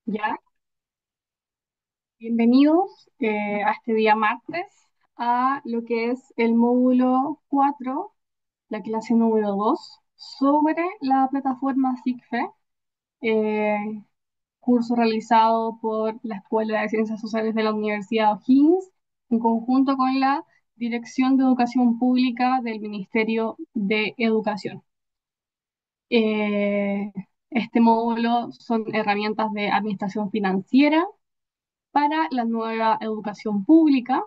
Ya, bienvenidos a este día martes a lo que es el módulo 4, la clase número 2 sobre la plataforma SIGFE, eh, curso realizado por la Escuela de Ciencias Sociales de la Universidad O'Higgins en conjunto con la Dirección de Educación Pública del Ministerio de Educación. Eh, este módulo son herramientas de administración financiera para la nueva educación pública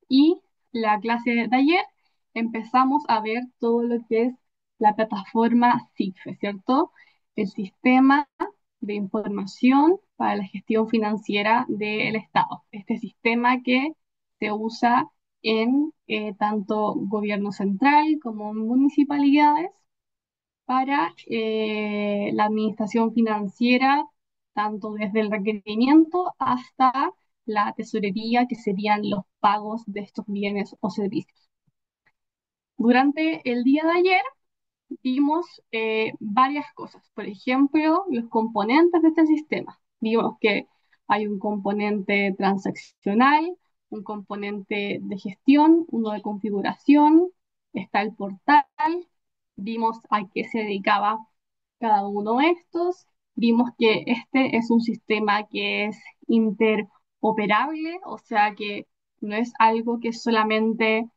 y la clase de ayer empezamos a ver todo lo que es la plataforma SIGFE, ¿cierto? El sistema de información para la gestión financiera del Estado. Este sistema que se usa en tanto gobierno central como municipalidades para la administración financiera, tanto desde el requerimiento hasta la tesorería, que serían los pagos de estos bienes o servicios. Durante el día de ayer vimos varias cosas. Por ejemplo, los componentes de este sistema. Vimos que hay un componente transaccional, un componente de gestión, uno de configuración, está el portal, vimos a qué se dedicaba cada uno de estos, vimos que este es un sistema que es interoperable, o sea que no es algo que solamente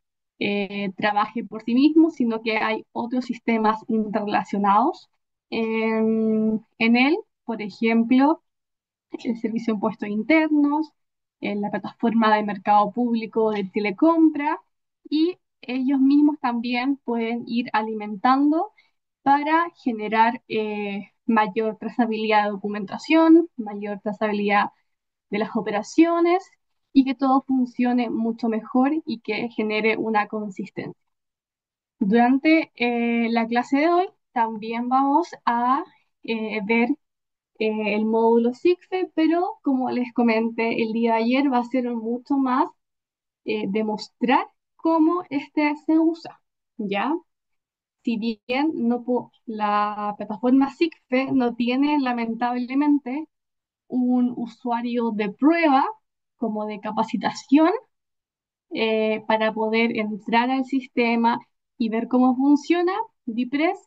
trabaje por sí mismo, sino que hay otros sistemas interrelacionados en él, por ejemplo, el servicio de impuestos internos, en la plataforma de mercado público de telecompra, y ellos mismos también pueden ir alimentando para generar mayor trazabilidad de documentación, mayor trazabilidad de las operaciones y que todo funcione mucho mejor y que genere una consistencia. Durante la clase de hoy también vamos a ver el módulo SIGFE, pero como les comenté el día de ayer, va a ser mucho más demostrar cómo este se usa, ¿ya? Si bien la plataforma SIGFE no tiene lamentablemente un usuario de prueba como de capacitación, para poder entrar al sistema y ver cómo funciona, DIPRES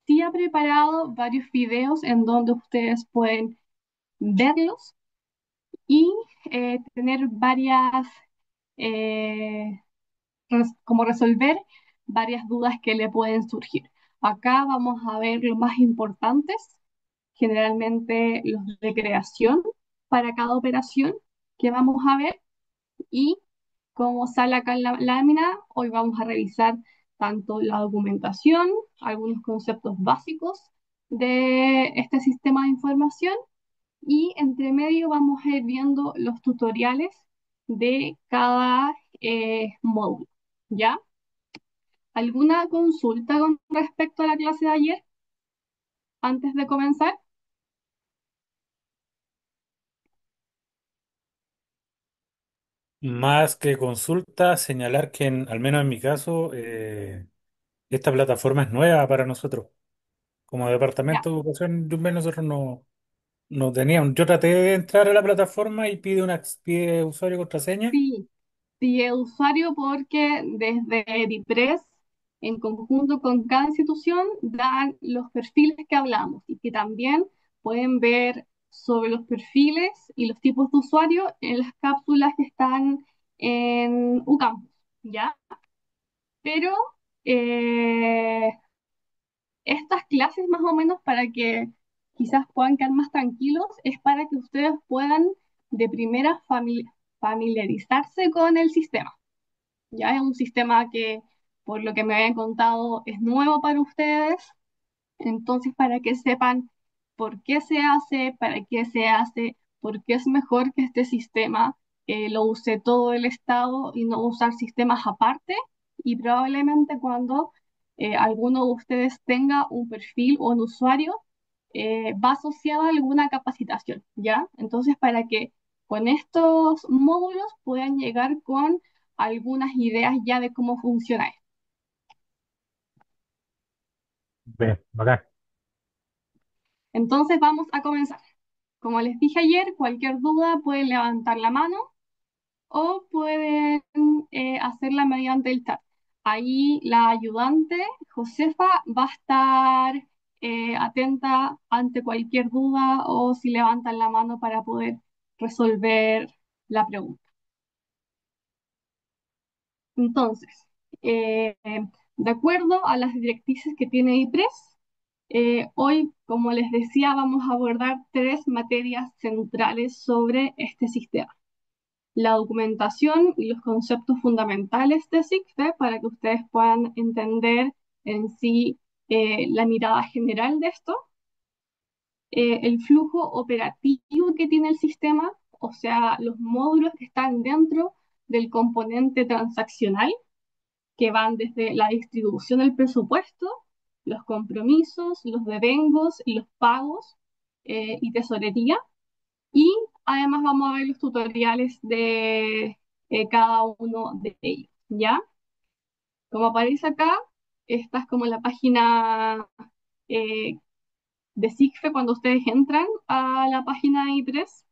sí ha preparado varios videos en donde ustedes pueden verlos y tener varias, eh, como resolver varias dudas que le pueden surgir. Acá vamos a ver los más importantes, generalmente los de creación para cada operación que vamos a ver, y como sale acá en la lámina, hoy vamos a revisar tanto la documentación, algunos conceptos básicos de este sistema de información, y entre medio vamos a ir viendo los tutoriales de cada módulo. ¿Ya? ¿Alguna consulta con respecto a la clase de ayer antes de comenzar? Más que consulta, señalar que al menos en mi caso, esta plataforma es nueva para nosotros. Como Ya. departamento de educación, nosotros no teníamos. Yo traté de entrar a la plataforma y pide usuario y contraseña. Sí, sí, el usuario, porque desde DIPRES, en conjunto con cada institución, dan los perfiles que hablamos y que también pueden ver sobre los perfiles y los tipos de usuario en las cápsulas que están en UCampus, ¿ya? Pero eh, estas clases más o menos para que quizás puedan quedar más tranquilos es para que ustedes puedan de primera familiarizarse con el sistema. Ya es un sistema que, por lo que me habían contado, es nuevo para ustedes, entonces para que sepan por qué se hace, para qué se hace, por qué es mejor que este sistema lo use todo el Estado y no usar sistemas aparte, y probablemente cuando alguno de ustedes tenga un perfil o un usuario, va asociado a alguna capacitación, ¿ya? Entonces para que con estos módulos puedan llegar con algunas ideas ya de cómo funciona esto. Bien, bacán. Entonces vamos a comenzar. Como les dije ayer, cualquier duda pueden levantar la mano o pueden hacerla mediante el chat. Ahí la ayudante, Josefa, va a estar atenta ante cualquier duda o si levantan la mano para poder resolver la pregunta. Entonces, de acuerdo a las directrices que tiene IPRES, hoy, como les decía, vamos a abordar tres materias centrales sobre este sistema: la documentación y los conceptos fundamentales de SIGFE para que ustedes puedan entender en sí la mirada general de esto, el flujo operativo que tiene el sistema, o sea, los módulos que están dentro del componente transaccional, que van desde la distribución del presupuesto, los compromisos, los devengos, los pagos y tesorería. Y además vamos a ver los tutoriales de cada uno de ellos, ¿ya? Como aparece acá, esta es como la página eh, de SIGFE cuando ustedes entran a la página de I3.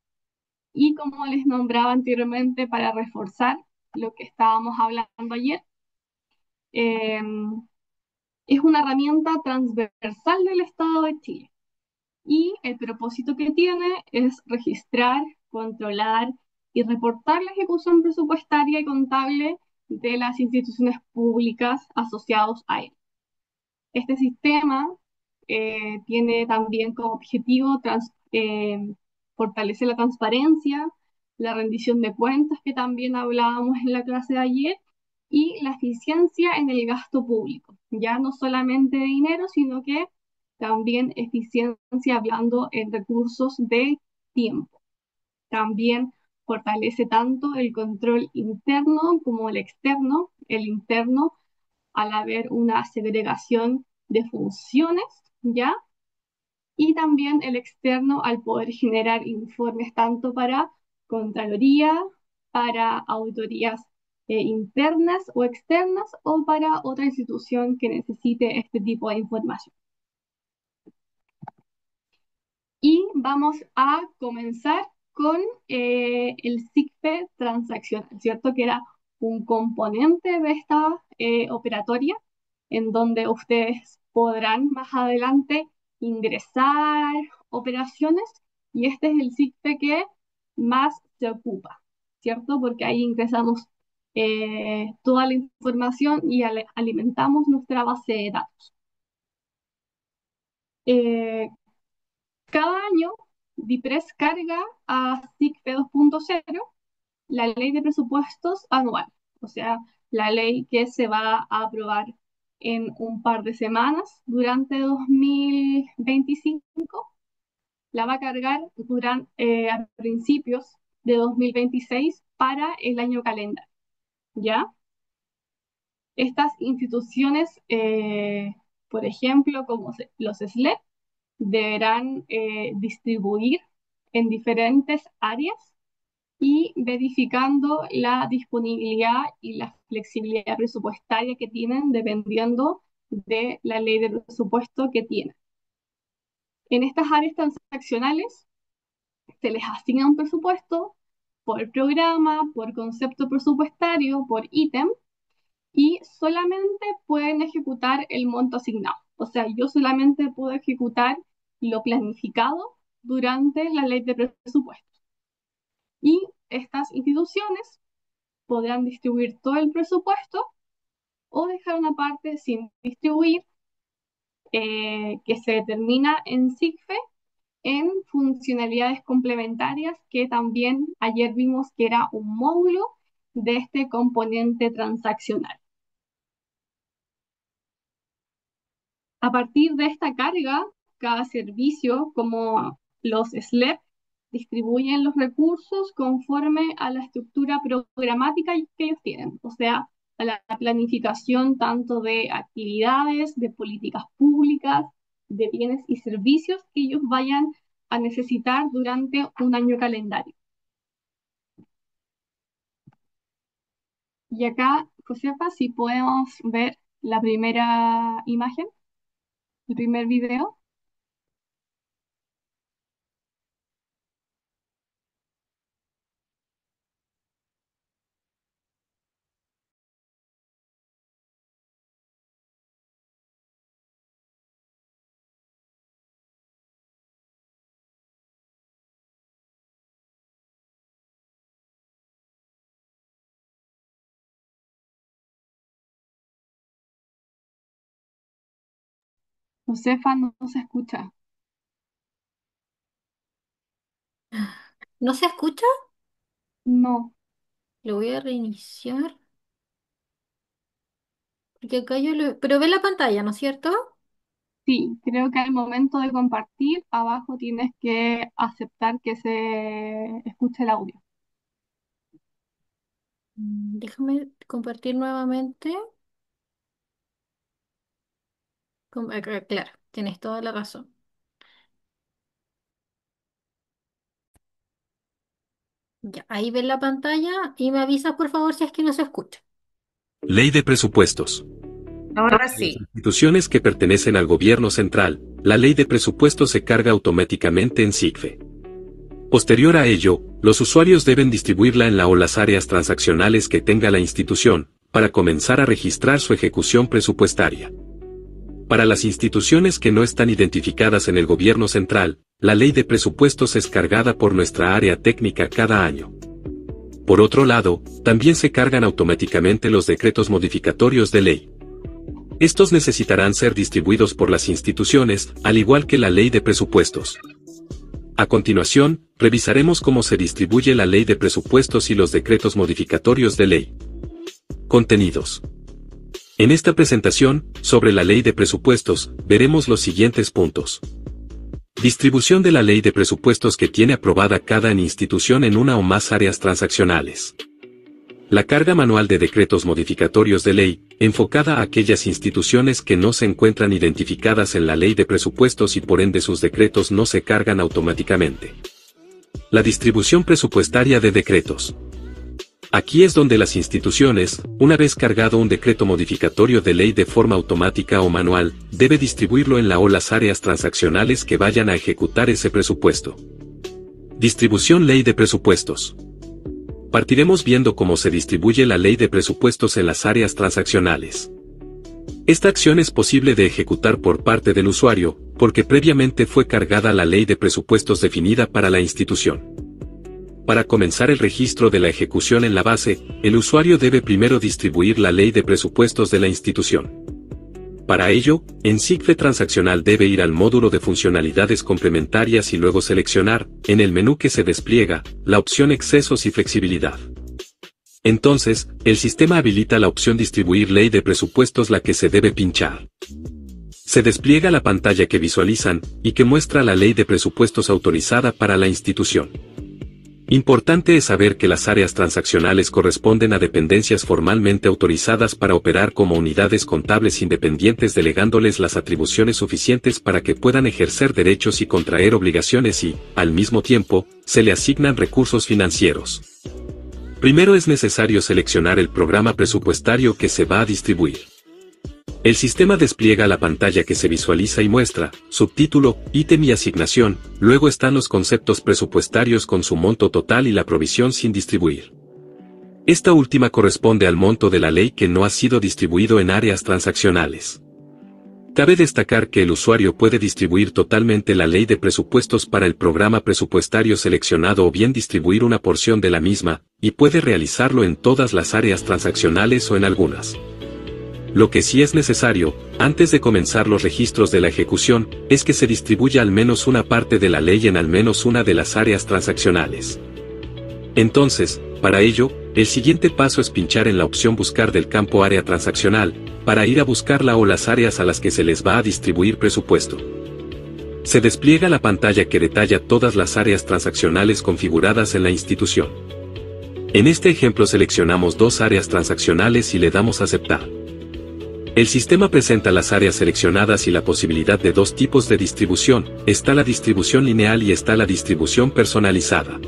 Y como les nombraba anteriormente, para reforzar lo que estábamos hablando ayer, eh, es una herramienta transversal del Estado de Chile. Y el propósito que tiene es registrar, controlar y reportar la ejecución presupuestaria y contable de las instituciones públicas asociados a él. Este sistema tiene también como objetivo fortalecer la transparencia, la rendición de cuentas que también hablábamos en la clase de ayer y la eficiencia en el gasto público, ya no solamente de dinero, sino que también eficiencia hablando en recursos de tiempo. También fortalece tanto el control interno como el externo, el interno al haber una segregación de funciones, ¿ya? Y también el externo al poder generar informes tanto para Contraloría, para auditorías internas o externas o para otra institución que necesite este tipo de información. Y vamos a comenzar con el SIGFE transaccional, ¿cierto? Que era un componente de esta operatoria en donde ustedes podrán más adelante ingresar operaciones y este es el SIGFE que más se ocupa, ¿cierto? Porque ahí ingresamos toda la información y alimentamos nuestra base de datos. Eh, Cada año, DIPRES carga a SIGFE 2.0 la ley de presupuestos anual, o sea, la ley que se va a aprobar en un par de semanas durante 2025, la va a cargar a principios de 2026 para el año calendario, ¿ya? Estas instituciones, por ejemplo, como los SLEP, deberán distribuir en diferentes áreas y verificando la disponibilidad y la flexibilidad presupuestaria que tienen dependiendo de la ley de presupuesto que tienen. En estas áreas transaccionales se les asigna un presupuesto por programa, por concepto presupuestario, por ítem, y solamente pueden ejecutar el monto asignado. O sea, yo solamente puedo ejecutar lo planificado durante la ley de presupuesto. Y estas instituciones podrán distribuir todo el presupuesto o dejar una parte sin distribuir que se determina en SIGFE en funcionalidades complementarias que también ayer vimos que era un módulo de este componente transaccional. A partir de esta carga, cada servicio, como los SLEP, distribuyen los recursos conforme a la estructura programática que ellos tienen, o sea, a la planificación tanto de actividades, de políticas públicas, de bienes y servicios que ellos vayan a necesitar durante un año calendario. Y acá, Josefa, si podemos ver la primera imagen, el primer video. Josefa, no se escucha. ¿No se escucha? No, Lo voy a reiniciar. Porque acá yo lo... Pero ve la pantalla, ¿no es cierto? sí, creo que al momento de compartir, abajo tienes que aceptar que se escuche el audio. Déjame compartir nuevamente. Claro, tienes toda la razón. Ya, ahí ves la pantalla y me avisas por favor si es que no se escucha. Ley de presupuestos. Ahora En las sí. instituciones que pertenecen al gobierno central, la ley de presupuestos se carga automáticamente en SIGFE. Posterior a ello, los usuarios deben distribuirla en la o las áreas transaccionales que tenga la institución, para comenzar a registrar su ejecución presupuestaria. Para las instituciones que no están identificadas en el gobierno central, la ley de presupuestos es cargada por nuestra área técnica cada año. Por otro lado, también se cargan automáticamente los decretos modificatorios de ley. Estos necesitarán ser distribuidos por las instituciones, al igual que la ley de presupuestos. A continuación, revisaremos cómo se distribuye la ley de presupuestos y los decretos modificatorios de ley. Contenidos. En esta presentación, sobre la ley de presupuestos, veremos los siguientes puntos. Distribución de la ley de presupuestos que tiene aprobada cada institución en una o más áreas transaccionales. La carga manual de decretos modificatorios de ley, enfocada a aquellas instituciones que no se encuentran identificadas en la ley de presupuestos y por ende sus decretos no se cargan automáticamente. La distribución presupuestaria de decretos. Aquí es donde las instituciones, una vez cargado un decreto modificatorio de ley de forma automática o manual, debe distribuirlo en la o las áreas transaccionales que vayan a ejecutar ese presupuesto. Distribución ley de presupuestos. Partiremos viendo cómo se distribuye la ley de presupuestos en las áreas transaccionales. Esta acción es posible de ejecutar por parte del usuario, porque previamente fue cargada la ley de presupuestos definida para la institución. Para comenzar el registro de la ejecución en la base, el usuario debe primero distribuir la ley de presupuestos de la institución. Para ello, en SIGFE transaccional debe ir al módulo de funcionalidades complementarias y luego seleccionar, en el menú que se despliega, la opción Excesos y Flexibilidad. Entonces, el sistema habilita la opción Distribuir ley de presupuestos, la que se debe pinchar. Se despliega la pantalla que visualizan, y que muestra la ley de presupuestos autorizada para la institución. Importante es saber que las áreas transaccionales corresponden a dependencias formalmente autorizadas para operar como unidades contables independientes, delegándoles las atribuciones suficientes para que puedan ejercer derechos y contraer obligaciones y, al mismo tiempo, se le asignan recursos financieros. Primero es necesario seleccionar el programa presupuestario que se va a distribuir. El sistema despliega la pantalla que se visualiza y muestra, subtítulo, ítem y asignación, luego están los conceptos presupuestarios con su monto total y la provisión sin distribuir. Esta última corresponde al monto de la ley que no ha sido distribuido en áreas transaccionales. Cabe destacar que el usuario puede distribuir totalmente la ley de presupuestos para el programa presupuestario seleccionado o bien distribuir una porción de la misma, y puede realizarlo en todas las áreas transaccionales o en algunas. Lo que sí es necesario, antes de comenzar los registros de la ejecución, es que se distribuya al menos una parte de la ley en al menos una de las áreas transaccionales. Entonces, para ello, el siguiente paso es pinchar en la opción Buscar del campo Área transaccional, para ir a buscarla o las áreas a las que se les va a distribuir presupuesto. Se despliega la pantalla que detalla todas las áreas transaccionales configuradas en la institución. En este ejemplo seleccionamos dos áreas transaccionales y le damos a Aceptar. El sistema presenta las áreas seleccionadas y la posibilidad de dos tipos de distribución, está la distribución lineal y está la distribución personalizada.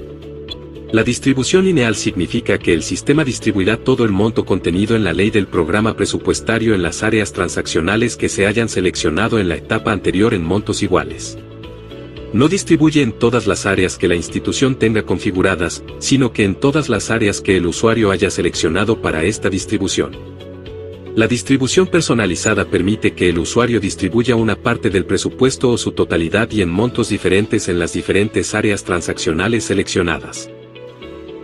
La distribución lineal significa que el sistema distribuirá todo el monto contenido en la ley del programa presupuestario en las áreas transaccionales que se hayan seleccionado en la etapa anterior en montos iguales. No distribuye en todas las áreas que la institución tenga configuradas, sino que en todas las áreas que el usuario haya seleccionado para esta distribución. La distribución personalizada permite que el usuario distribuya una parte del presupuesto o su totalidad y en montos diferentes en las diferentes áreas transaccionales seleccionadas.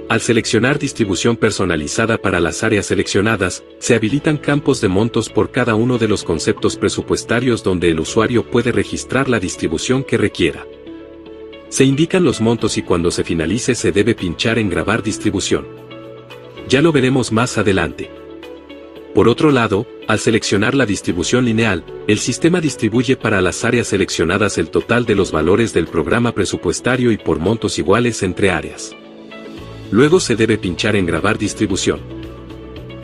Al seleccionar distribución personalizada para las áreas seleccionadas, se habilitan campos de montos por cada uno de los conceptos presupuestarios donde el usuario puede registrar la distribución que requiera. Se indican los montos y cuando se finalice se debe pinchar en Grabar distribución. Ya lo veremos más adelante. Por otro lado, al seleccionar la distribución lineal, el sistema distribuye para las áreas seleccionadas el total de los valores del programa presupuestario y por montos iguales entre áreas. Luego se debe pinchar en Grabar distribución.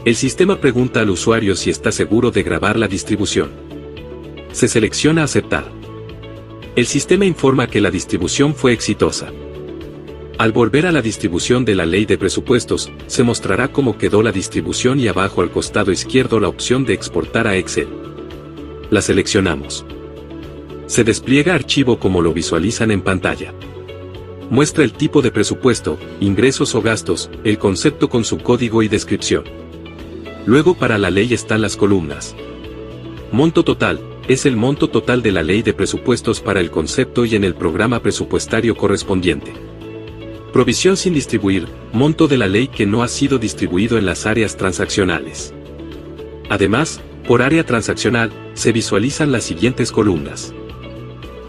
El sistema pregunta al usuario si está seguro de grabar la distribución. Se selecciona Aceptar. El sistema informa que la distribución fue exitosa. Al volver a la distribución de la ley de presupuestos, se mostrará cómo quedó la distribución y abajo al costado izquierdo la opción de exportar a Excel. La seleccionamos. Se despliega archivo como lo visualizan en pantalla. Muestra el tipo de presupuesto, ingresos o gastos, el concepto con su código y descripción. Luego para la ley están las columnas. Monto total, es el monto total de la ley de presupuestos para el concepto y en el programa presupuestario correspondiente. Provisión sin distribuir, monto de la ley que no ha sido distribuido en las áreas transaccionales. Además, por área transaccional, se visualizan las siguientes columnas.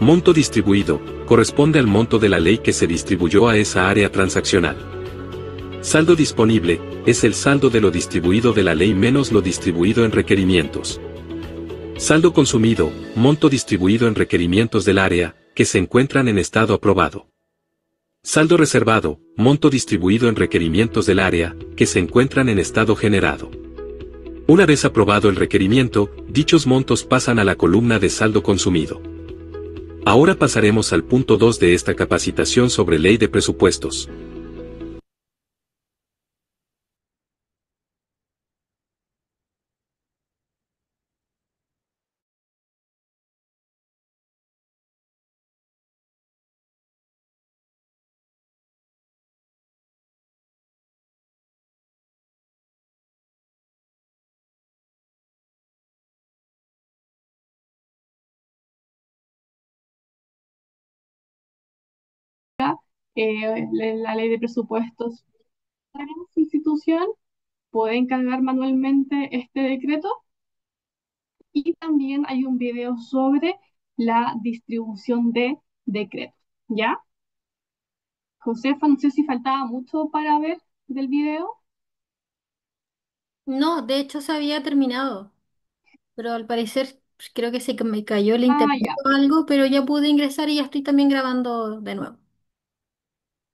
Monto distribuido, corresponde al monto de la ley que se distribuyó a esa área transaccional. Saldo disponible, es el saldo de lo distribuido de la ley menos lo distribuido en requerimientos. Saldo consumido, monto distribuido en requerimientos del área, que se encuentran en estado aprobado. Saldo reservado, monto distribuido en requerimientos del área, que se encuentran en estado generado. Una vez aprobado el requerimiento, dichos montos pasan a la columna de saldo consumido. Ahora pasaremos al punto 2 de esta capacitación sobre ley de presupuestos. La ley de presupuestos para su institución, puede encargar manualmente este decreto y también hay un video sobre la distribución de decretos, ¿ya? Josefa, no sé si faltaba mucho para ver del video. No, de hecho se había terminado, pero al parecer creo que me cayó el Ah, internet ya, o algo, pero ya pude ingresar y ya estoy también grabando de nuevo.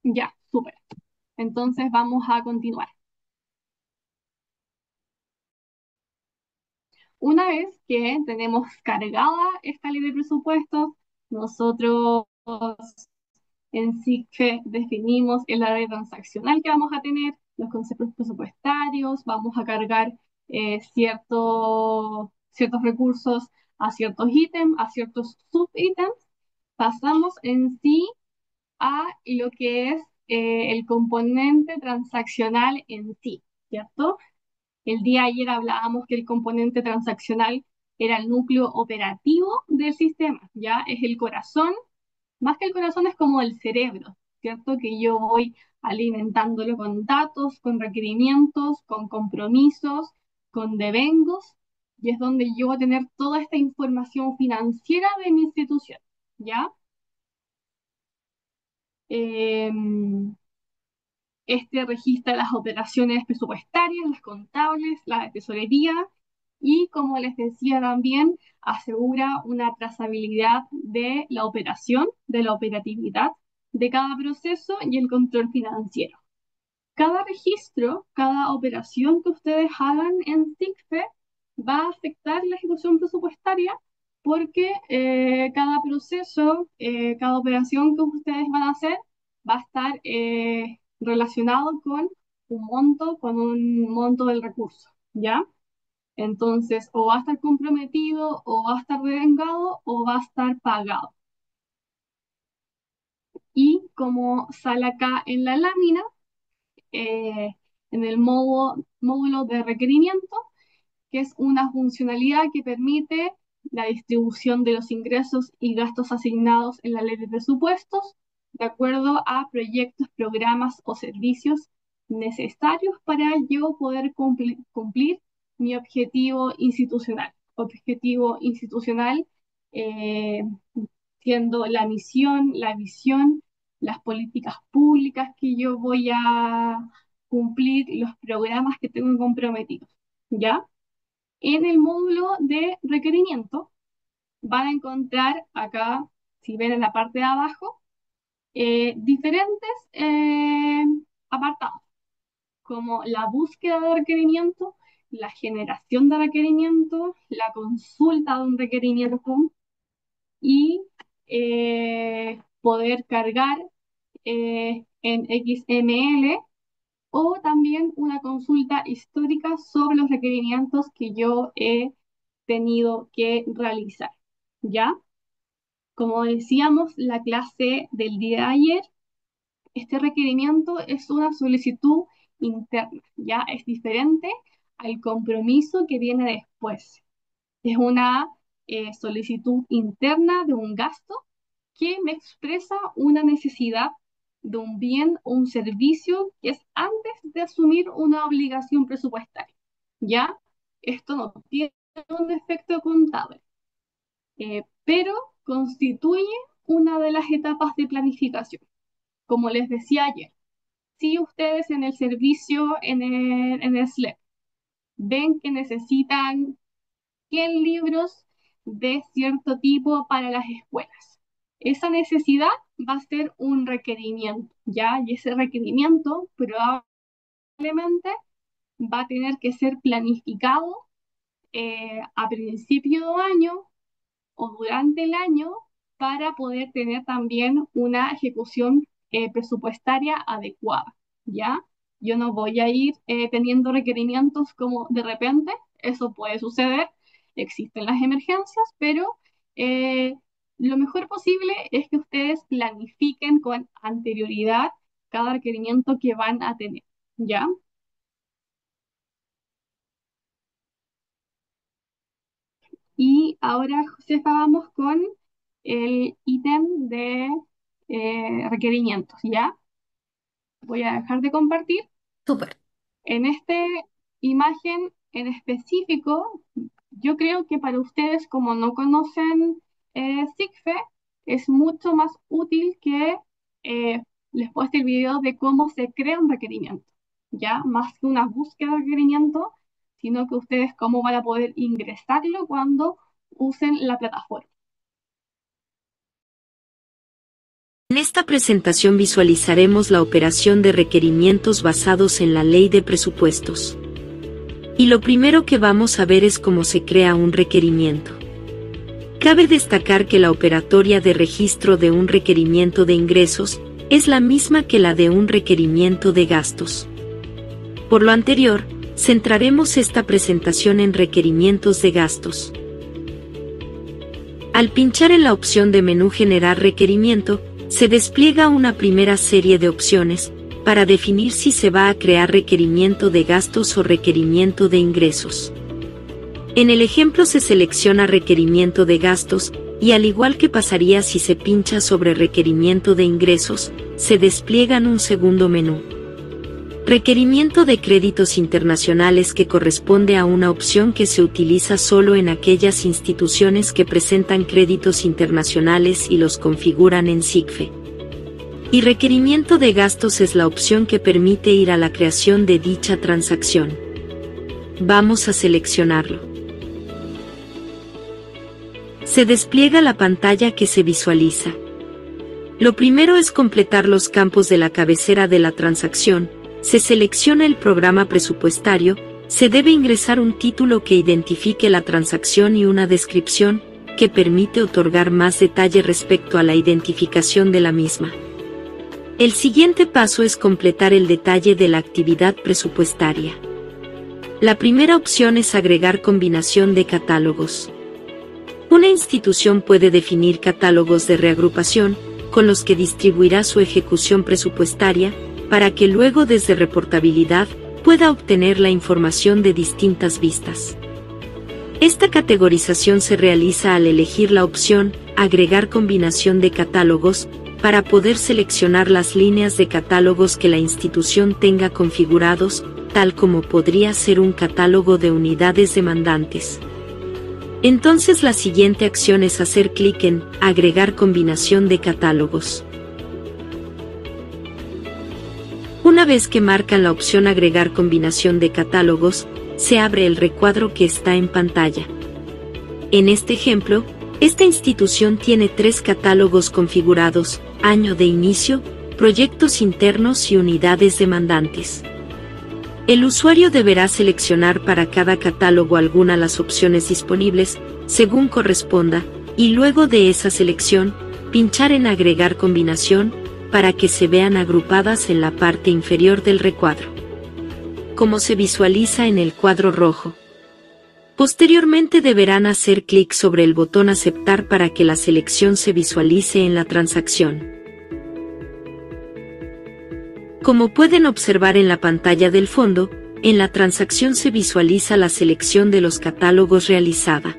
ya, súper. Entonces vamos a continuar. Una vez que tenemos cargada esta ley de presupuestos, nosotros en SIGFE definimos el área transaccional que vamos a tener, los conceptos presupuestarios, vamos a cargar ciertos recursos a ciertos ítems, a ciertos subítems. Pasamos en sí a lo que es el componente transaccional en sí, ¿cierto? El día de ayer hablábamos que el componente transaccional era el núcleo operativo del sistema, ya es el corazón, más que el corazón es como el cerebro, ¿cierto? Que yo voy alimentándolo con datos, con requerimientos, con compromisos, con devengos, y es donde yo voy a tener toda esta información financiera de mi institución, ¿ya? Em, Este registra las operaciones presupuestarias, las contables, la de tesorería y, como les decía también, asegura una trazabilidad de la operación, de la operatividad de cada proceso y el control financiero. Cada registro, cada operación que ustedes hagan en SIGFE va a afectar la ejecución presupuestaria porque cada proceso, cada operación que ustedes van a hacer va a estar relacionado con un monto del recurso, ¿ya? Entonces, o va a estar comprometido, o va a estar devengado, o va a estar pagado. Y como sale acá en la lámina, eh, en el módulo de requerimiento, que es una funcionalidad que permite la distribución de los ingresos y gastos asignados en la ley de presupuestos de acuerdo a proyectos, programas o servicios necesarios para yo poder cumplir mi objetivo institucional. Objetivo institucional eh, siendo la misión, la visión, las políticas públicas que yo voy a cumplir, los programas que tengo comprometidos, ¿ya? En el módulo de requerimiento van a encontrar acá, si ven en la parte de abajo, diferentes apartados, como la búsqueda de requerimiento, la generación de requerimiento, la consulta de un requerimiento y poder cargar en XML o también una consulta histórica sobre los requerimientos que yo he tenido que realizar. ¿Ya? Como decíamos, la clase del día de ayer, este requerimiento es una solicitud interna, ¿ya? Es diferente al compromiso que viene después. Es una solicitud interna de un gasto que me expresa una necesidad de un bien o un servicio que es antes de asumir una obligación presupuestaria. ¿Ya? Esto no tiene un efecto contable, pero constituye una de las etapas de planificación. Como les decía ayer, si ustedes en el servicio, en el SLEP, ven que necesitan 100 libros de cierto tipo para las escuelas, esa necesidad va a ser un requerimiento, ¿ya? Y ese requerimiento probablemente va a tener que ser planificado a principio de año o durante el año para poder tener también una ejecución presupuestaria adecuada, ¿ya? Yo no voy a ir teniendo requerimientos como de repente, eso puede suceder, existen las emergencias, pero eh, lo mejor posible es que ustedes planifiquen con anterioridad cada requerimiento que van a tener, ¿ya? Y ahora, Josefa, vamos con el ítem de requerimientos, ¿ya? Voy a dejar de compartir. Súper. En esta imagen en específico, yo creo que para ustedes, como no conocen SIGFE, es mucho más útil que les muestre el video de cómo se crea un requerimiento, ¿ya? Más que una búsqueda de requerimiento, sino que ustedes cómo van a poder ingresarlo cuando usen la plataforma. En esta presentación visualizaremos la operación de requerimientos basados en la ley de presupuestos. Y lo primero que vamos a ver es cómo se crea un requerimiento. Cabe destacar que la operatoria de registro de un requerimiento de ingresos es la misma que la de un requerimiento de gastos. Por lo anterior, centraremos esta presentación en requerimientos de gastos. Al pinchar en la opción de menú Generar requerimiento, se despliega una primera serie de opciones para definir si se va a crear requerimiento de gastos o requerimiento de ingresos. En el ejemplo se selecciona requerimiento de gastos y al igual que pasaría si se pincha sobre requerimiento de ingresos, se despliegan un segundo menú. Requerimiento de créditos internacionales que corresponde a una opción que se utiliza solo en aquellas instituciones que presentan créditos internacionales y los configuran en SIGFE. Y requerimiento de gastos es la opción que permite ir a la creación de dicha transacción. Vamos a seleccionarlo. Se despliega la pantalla que se visualiza. Lo primero es completar los campos de la cabecera de la transacción. Se selecciona el programa presupuestario, se debe ingresar un título que identifique la transacción y una descripción, que permite otorgar más detalle respecto a la identificación de la misma. El siguiente paso es completar el detalle de la actividad presupuestaria. La primera opción es agregar combinación de catálogos. Una institución puede definir catálogos de reagrupación, con los que distribuirá su ejecución presupuestaria, para que luego desde reportabilidad pueda obtener la información de distintas vistas. Esta categorización se realiza al elegir la opción Agregar combinación de catálogos, para poder seleccionar las líneas de catálogos que la institución tenga configurados, tal como podría ser un catálogo de unidades demandantes. Entonces la siguiente acción es hacer clic en Agregar combinación de catálogos. Una vez que marcan la opción Agregar combinación de catálogos, se abre el recuadro que está en pantalla. En este ejemplo, esta institución tiene 3 catálogos configurados: año de inicio, proyectos internos y unidades demandantes. El usuario deberá seleccionar para cada catálogo alguna de las opciones disponibles, según corresponda, y luego de esa selección, pinchar en Agregar combinación, para que se vean agrupadas en la parte inferior del recuadro, como se visualiza en el cuadro rojo. Posteriormente deberán hacer clic sobre el botón Aceptar para que la selección se visualice en la transacción. Como pueden observar en la pantalla del fondo, en la transacción se visualiza la selección de los catálogos realizada.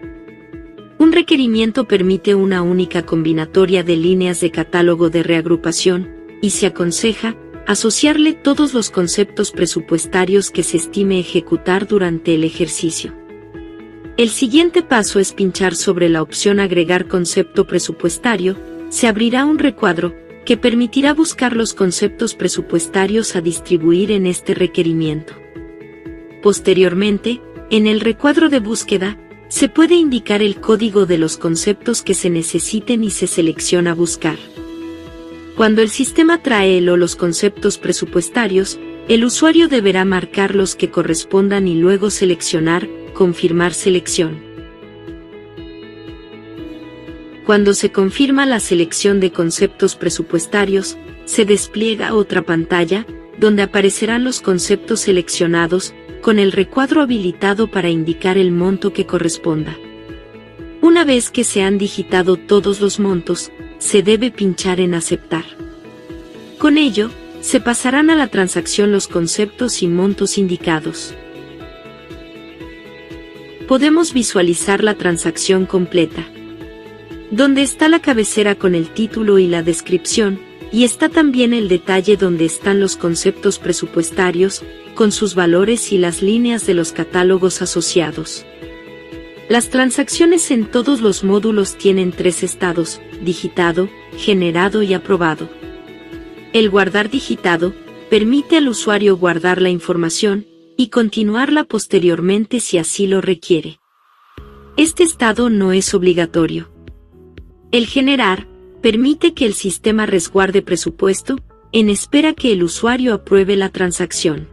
Un requerimiento permite una única combinatoria de líneas de catálogo de reagrupación, y se aconseja asociarle todos los conceptos presupuestarios que se estime ejecutar durante el ejercicio. El siguiente paso es pinchar sobre la opción Agregar concepto presupuestario. Se abrirá un recuadro que permitirá buscar los conceptos presupuestarios a distribuir en este requerimiento. Posteriormente, en el recuadro de búsqueda, se puede indicar el código de los conceptos que se necesiten y se selecciona Buscar. Cuando el sistema trae el o los conceptos presupuestarios, el usuario deberá marcar los que correspondan y luego seleccionar Confirmar selección. Cuando se confirma la selección de conceptos presupuestarios, se despliega otra pantalla, donde aparecerán los conceptos seleccionados, con el recuadro habilitado para indicar el monto que corresponda. Una vez que se han digitado todos los montos, se debe pinchar en Aceptar. Con ello, se pasarán a la transacción los conceptos y montos indicados. Podemos visualizar la transacción completa, donde está la cabecera con el título y la descripción, y está también el detalle donde están los conceptos presupuestarios, con sus valores y las líneas de los catálogos asociados. Las transacciones en todos los módulos tienen 3 estados: digitado, generado y aprobado. El guardar digitado permite al usuario guardar la información y continuarla posteriormente si así lo requiere. Este estado no es obligatorio. El generar permite que el sistema resguarde presupuesto, en espera que el usuario apruebe la transacción.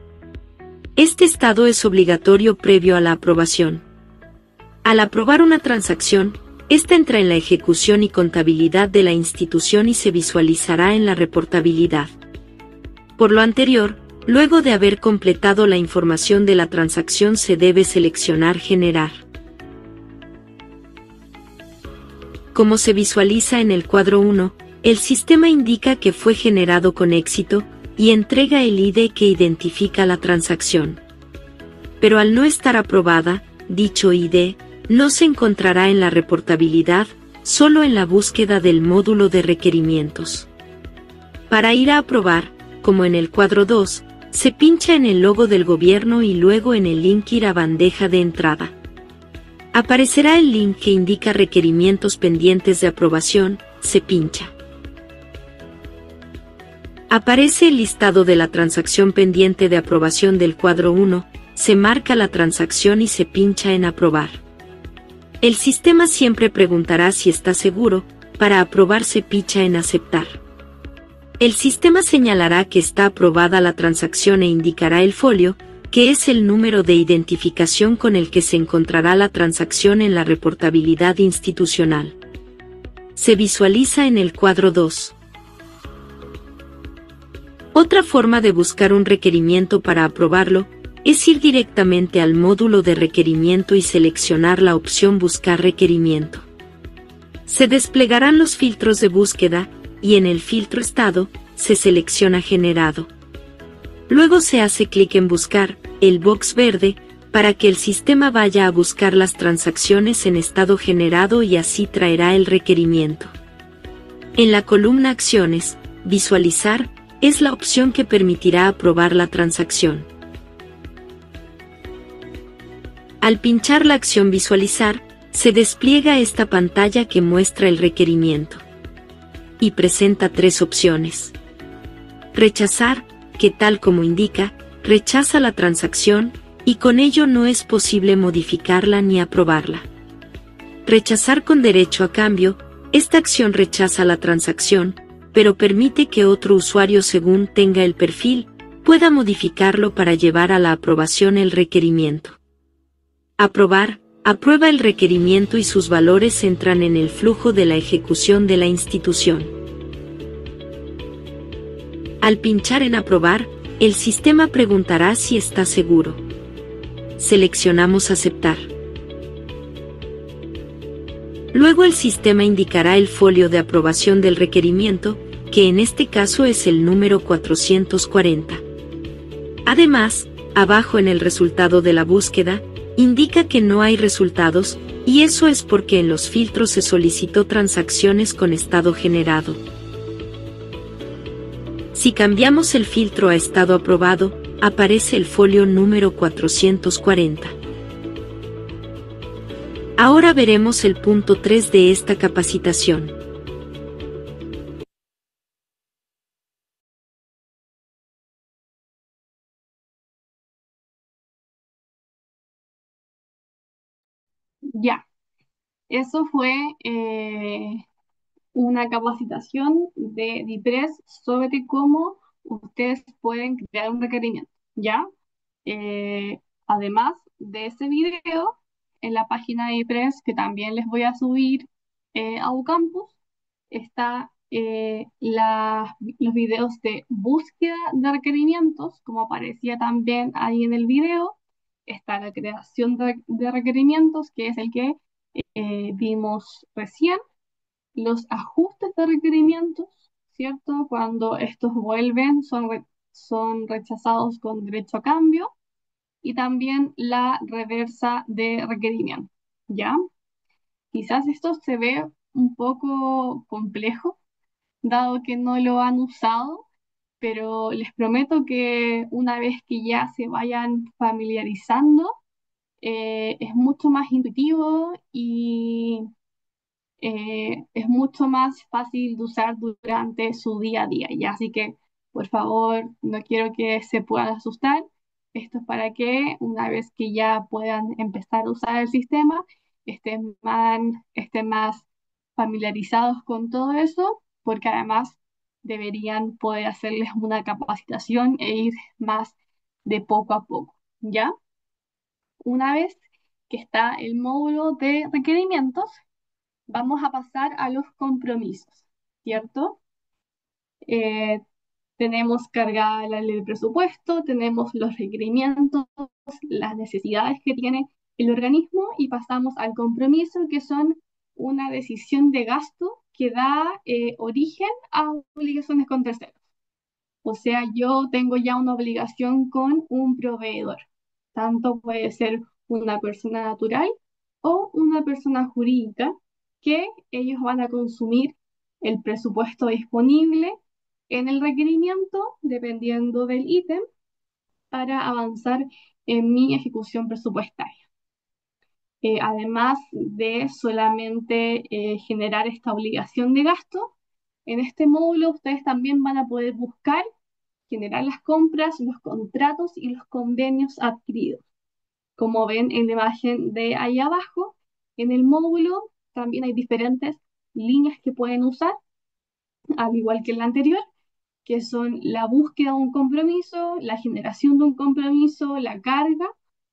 Este estado es obligatorio previo a la aprobación. Al aprobar una transacción, esta entra en la ejecución y contabilidad de la institución y se visualizará en la reportabilidad. Por lo anterior, luego de haber completado la información de la transacción se debe seleccionar Generar. Como se visualiza en el cuadro 1, el sistema indica que fue generado con éxito, y entrega el ID que identifica la transacción. Pero al no estar aprobada, dicho ID no se encontrará en la reportabilidad, solo en la búsqueda del módulo de requerimientos. Para ir a aprobar, como en el cuadro 2, se pincha en el logo del gobierno y luego en el link Ir a bandeja de entrada. Aparecerá el link que indica requerimientos pendientes de aprobación, se pincha. Aparece el listado de la transacción pendiente de aprobación del cuadro 1, se marca la transacción y se pincha en Aprobar. El sistema siempre preguntará si está seguro, para aprobar se pincha en Aceptar. El sistema señalará que está aprobada la transacción e indicará el folio, que es el número de identificación con el que se encontrará la transacción en la reportabilidad institucional. Se visualiza en el cuadro 2. Otra forma de buscar un requerimiento para aprobarlo es ir directamente al módulo de requerimiento y seleccionar la opción Buscar requerimiento. Se desplegarán los filtros de búsqueda, y en el filtro Estado, se selecciona Generado. Luego se hace clic en Buscar, el box verde, para que el sistema vaya a buscar las transacciones en estado generado y así traerá el requerimiento. En la columna Acciones, Visualizar es la opción que permitirá aprobar la transacción. Al pinchar la acción Visualizar, se despliega esta pantalla que muestra el requerimiento y presenta tres opciones. Rechazar, que tal como indica, rechaza la transacción, y con ello no es posible modificarla ni aprobarla. Rechazar con derecho a cambio, esta acción rechaza la transacción, pero permite que otro usuario según tenga el perfil, pueda modificarlo para llevar a la aprobación el requerimiento. Aprobar, aprueba el requerimiento y sus valores entran en el flujo de la ejecución de la institución. Al pinchar en Aprobar, el sistema preguntará si está seguro. Seleccionamos Aceptar. Luego el sistema indicará el folio de aprobación del requerimiento, que en este caso es el número 440. Además, abajo en el resultado de la búsqueda, indica que no hay resultados, y eso es porque en los filtros se solicitó transacciones con estado generado. Si cambiamos el filtro a estado aprobado, aparece el folio número 440. Ahora veremos el punto 3 de esta capacitación. Ya, eso fue una capacitación de DIPRES sobre cómo ustedes pueden crear un requerimiento, ¿ya? Además de ese video, en la página de DIPRES, que también les voy a subir a UCampus, está los videos de búsqueda de requerimientos, como aparecía también ahí en el video. Está la creación de requerimientos, que es el que vimos recién, los ajustes de requerimientos, ¿cierto? Cuando estos vuelven, son rechazados con derecho a cambio, y también la reversa de requerimiento, ¿ya? Quizás esto se ve un poco complejo, dado que no lo han usado, pero les prometo que una vez que ya se vayan familiarizando, es mucho más intuitivo y es mucho más fácil de usar durante su día a día, ¿ya? Así que, por favor, no quiero que se puedan asustar. Esto es para que una vez que ya puedan empezar a usar el sistema, estén más familiarizados con todo eso, porque además deberían poder hacerles una capacitación e ir más de poco a poco, ¿ya? Una vez que está el módulo de requerimientos, vamos a pasar a los compromisos, ¿cierto? Eh, Tenemos cargada la ley de presupuesto, tenemos los requerimientos, las necesidades que tiene el organismo, y pasamos al compromiso, que son una decisión de gasto que da origen a obligaciones con terceros. O sea, yo tengo ya una obligación con un proveedor. Tanto puede ser una persona natural o una persona jurídica, que ellos van a consumir el presupuesto disponible en el requerimiento, dependiendo del ítem, para avanzar en mi ejecución presupuestaria. Además de solamente generar esta obligación de gasto, en este módulo ustedes también van a poder buscar, generar las compras, los contratos y los convenios adquiridos. Como ven en la imagen de ahí abajo, en el módulo también hay diferentes líneas que pueden usar, al igual que en la anterior, que son la búsqueda de un compromiso, la generación de un compromiso, la carga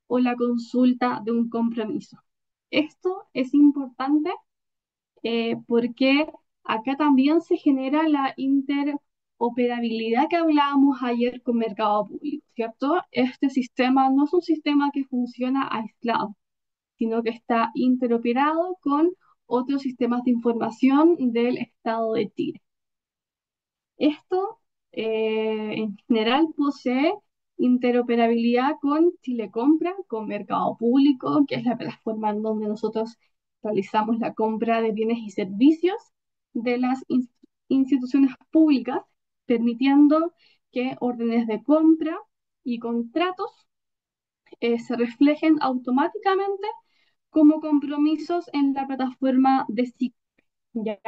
o la consulta de un compromiso. Esto es importante porque acá también se genera la interoperabilidad que hablábamos ayer con Mercado Público, ¿cierto? Este sistema no es un sistema que funciona aislado, sino que está interoperado con otros sistemas de información del Estado de Chile. Esto, en general, posee interoperabilidad con Chile Compra, con Mercado Público, que es la plataforma en donde nosotros realizamos la compra de bienes y servicios de las instituciones instituciones públicas, permitiendo que órdenes de compra y contratos se reflejen automáticamente como compromisos en la plataforma de SIC. ¿Ya?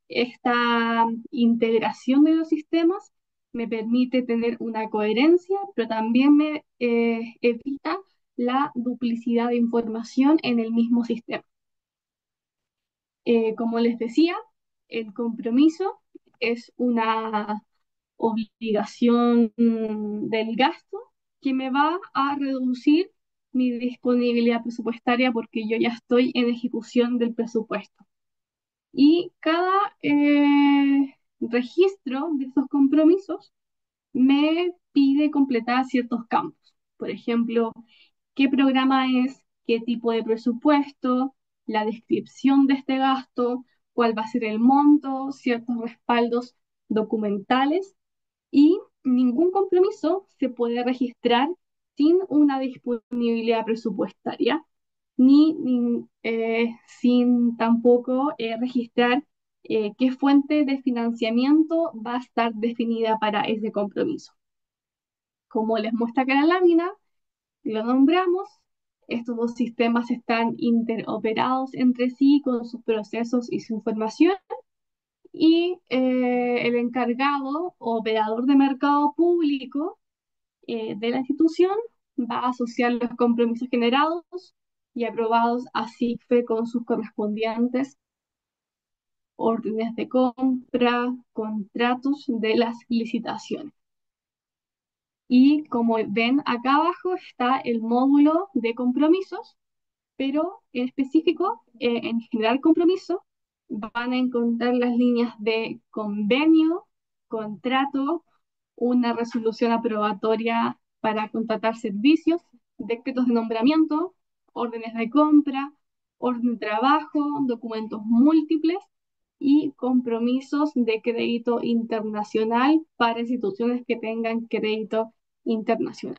Esta integración de los sistemas me permite tener una coherencia, pero también me evita la duplicidad de información en el mismo sistema. Como les decía, el compromiso es una obligación del gasto que me va a reducir mi disponibilidad presupuestaria porque yo ya estoy en ejecución del presupuesto. Y cada registro de estos compromisos me pide completar ciertos campos. Por ejemplo, qué programa es, qué tipo de presupuesto, la descripción de este gasto, cuál va a ser el monto, ciertos respaldos documentales y ningún compromiso se puede registrar sin una disponibilidad presupuestaria ni sin tampoco registrar qué fuente de financiamiento va a estar definida para ese compromiso. Como les muestra acá en la lámina, lo nombramos, estos dos sistemas están interoperados entre sí con sus procesos y su información y el encargado o operador de mercado público de la institución va a asociar los compromisos generados y aprobados a SICFE con sus correspondientes órdenes de compra, contratos de las licitaciones. Y como ven acá abajo está el módulo de compromisos, pero en específico, en generar compromiso, van a encontrar las líneas de convenio, contrato, una resolución aprobatoria para contratar servicios, decretos de nombramiento, órdenes de compra, orden de trabajo, documentos múltiples y compromisos de crédito internacional para instituciones que tengan crédito internacional.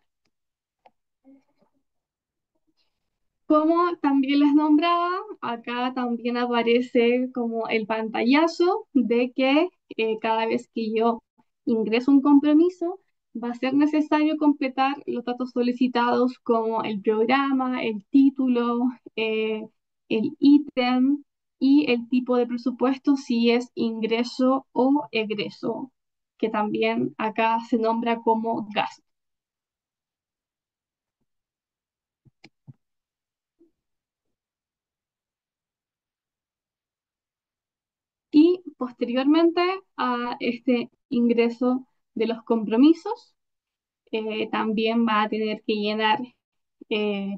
Como también les nombraba, acá también aparece como el pantallazo de que cada vez que yo ingreso un compromiso, va a ser necesario completar los datos solicitados como el programa, el título, el ítem y el tipo de presupuesto si es ingreso o egreso, que también acá se nombra como gasto. Y posteriormente a este ingreso de los compromisos, también va a tener que llenar eh,